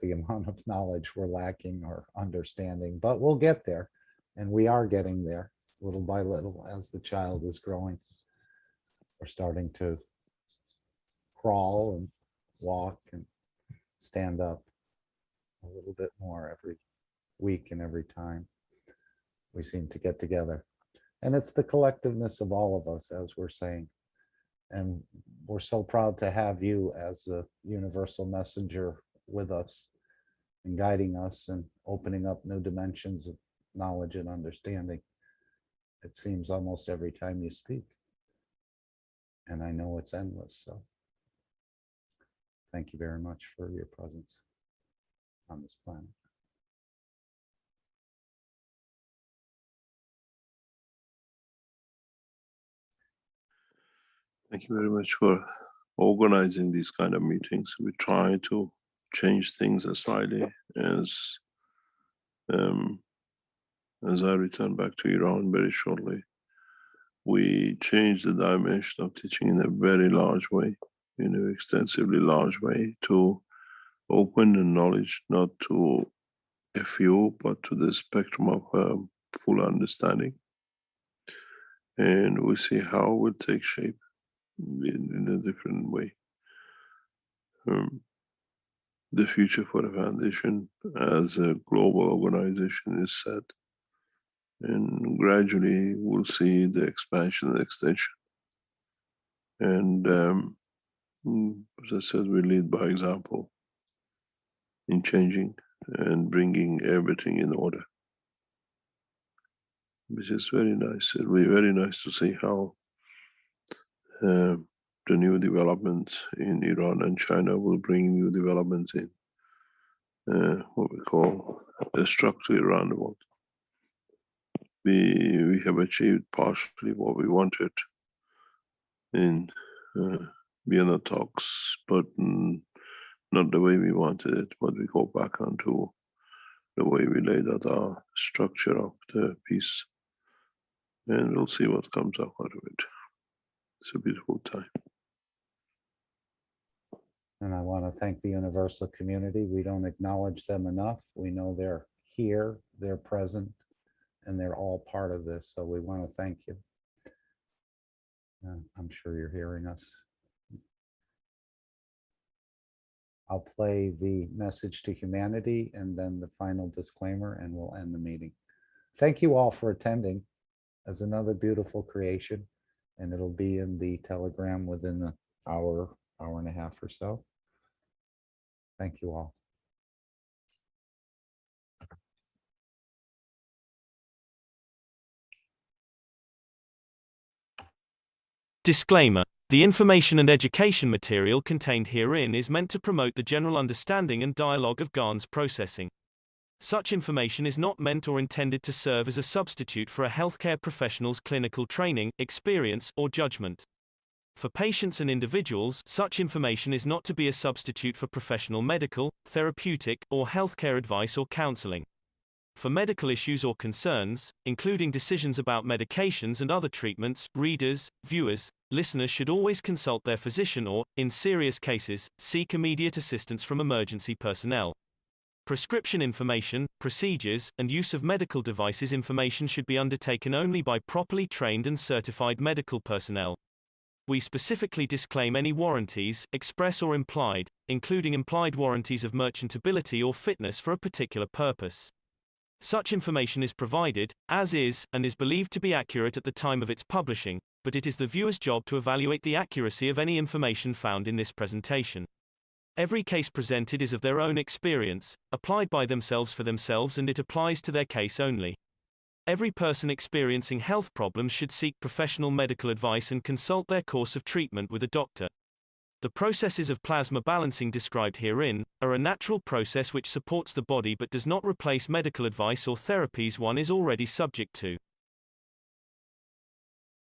the amount of knowledge we're lacking or understanding, but we'll get there. And we are getting there little by little as the child is growing. We're starting to crawl and walk and stand up a little bit more every week and every time we seem to get together. And it's the collectiveness of all of us, as we're saying. And we're so proud to have you as a universal messenger with us and guiding us and opening up new dimensions of knowledge and understanding. It seems almost every time you speak. And I know it's endless. So thank you very much for your presence on this planet. Thank you very much for organizing these kind of meetings. We try to change things slightly as I return back to Iran very shortly. We changed the dimension of teaching in a very large way, in an extensively large way, to open the knowledge not to a few, but to the spectrum of full understanding. And we see how it will take shape in a different way. The future for the foundation as a global organization is set. And gradually we'll see the expansion and extension. And as I said, we lead by example in changing and bringing everything in order, which is very nice. It'll be very nice to see how the new developments in Iran and China will bring new developments in what we call a structure around the world. We have achieved partially what we wanted in Vienna talks, but not the way we wanted it, but we go back onto the way we laid out our structure of the peace, and we'll see what comes out of it. It's a beautiful time. And I want to thank the universal community. We don't acknowledge them enough. We know they're here, they're present, and they're all part of this. So we want to thank you. I'm sure you're hearing us. I'll play the message to humanity and then the final disclaimer, and we'll end the meeting. Thank you all for attending as another beautiful creation, and it'll be in the Telegram within an hour and a half or so. Thank you all. Disclaimer. The information and education material contained herein is meant to promote the general understanding and dialogue of GAN's processing. Such information is not meant or intended to serve as a substitute for a healthcare professional's clinical training, experience, or judgment. For patients and individuals, such information is not to be a substitute for professional medical, therapeutic, or healthcare advice or counseling. For medical issues or concerns, including decisions about medications and other treatments, readers, viewers, listeners should always consult their physician or, in serious cases, seek immediate assistance from emergency personnel. Prescription information, procedures, and use of medical devices information should be undertaken only by properly trained and certified medical personnel. We specifically disclaim any warranties, express or implied, including implied warranties of merchantability or fitness for a particular purpose. Such information is provided, as is, and is believed to be accurate at the time of its publishing, but it is the viewer's job to evaluate the accuracy of any information found in this presentation. Every case presented is of their own experience, applied by themselves for themselves, and it applies to their case only. Every person experiencing health problems should seek professional medical advice and consult their course of treatment with a doctor. The processes of plasma balancing described herein are a natural process which supports the body but does not replace medical advice or therapies one is already subject to.